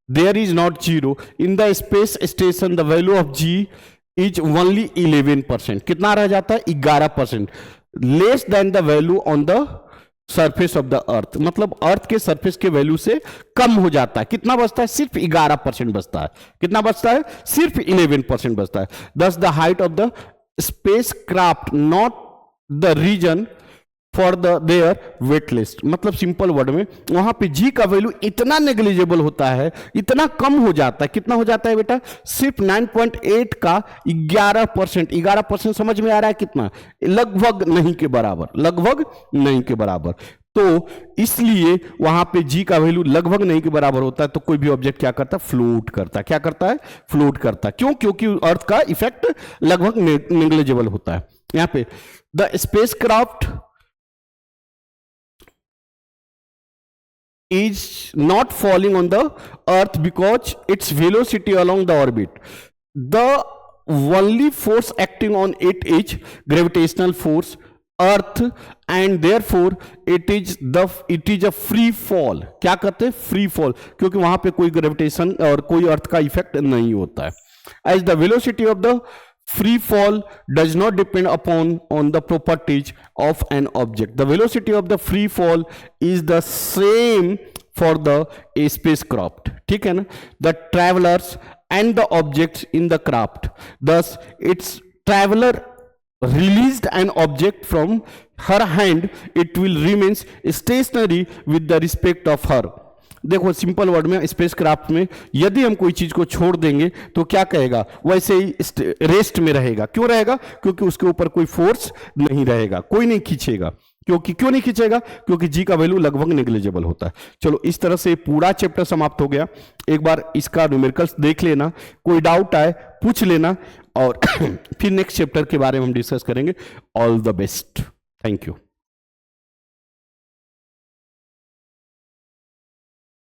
there is not zero in the space station, the value of G is only 11%, कितना रह जाता है 11%, less than the value on the surface of the earth, मतलब अर्थ के सरफेस के वैल्यू से कम हो जाता है। कितना बचता है, सिर्फ 11% बचता है। कितना बचता है, सिर्फ 11% बचता है। Thus the height of the space craft not the reason for the their weightless, मतलब सिंपल वर्ड में वहां पे जी का वैल्यू इतना नेग्लिजिबल होता है, इतना कम हो जाता है। कितना हो जाता है बेटा, सिर्फ 9.8 का 11%। 11% समझ में आ रहा है कितना, लगभग नहीं के बराबर, लगभग नहीं के बराबर। तो इसलिए वहां पे जी का वैल्यू लगभग नहीं के बराबर होता है, तो कोई भी ऑब्जेक्ट क्या करता है, फ्लोट करता है। क्या करता है, फ्लोट करता है। क्यों, क्योंकि अर्थ का इफेक्ट लगभग नेग्लिजिबल होता है। यहां पे the space craft is not falling on the earth because its velocity along the orbit. The only force acting on it is gravitational force earth, and therefore it is a free fall. क्या कहते हैं, free fall, क्योंकि वहां पे कोई gravitation और कोई अर्थ का इफेक्ट नहीं होता है। As the velocity of the free fall does not depend on the properties of an object, the velocity of the free fall is the same for the spacecraft, ठीक है ना, the travelers and the objects in the craft. Thus its traveler released an object from her hand, it will remain stationary with the respect of her. देखो सिंपल वर्ड में स्पेस क्राफ्ट में यदि हम कोई चीज को छोड़ देंगे तो क्या कहेगा, वैसे ही रेस्ट में रहेगा। क्यों रहेगा, क्योंकि उसके ऊपर कोई फोर्स नहीं रहेगा, कोई नहीं खींचेगा। क्यों नहीं खींचेगा, क्योंकि जी का वैल्यू लगभग नेग्लिजिबल होता है। चलो इस तरह से पूरा चैप्टर समाप्त हो गया। एक बार इसका न्यूमेरिकल्स देख लेना, कोई डाउट आए पूछ लेना, और फिर नेक्स्ट चैप्टर के बारे में हम डिस्कस करेंगे। All the best, thank you.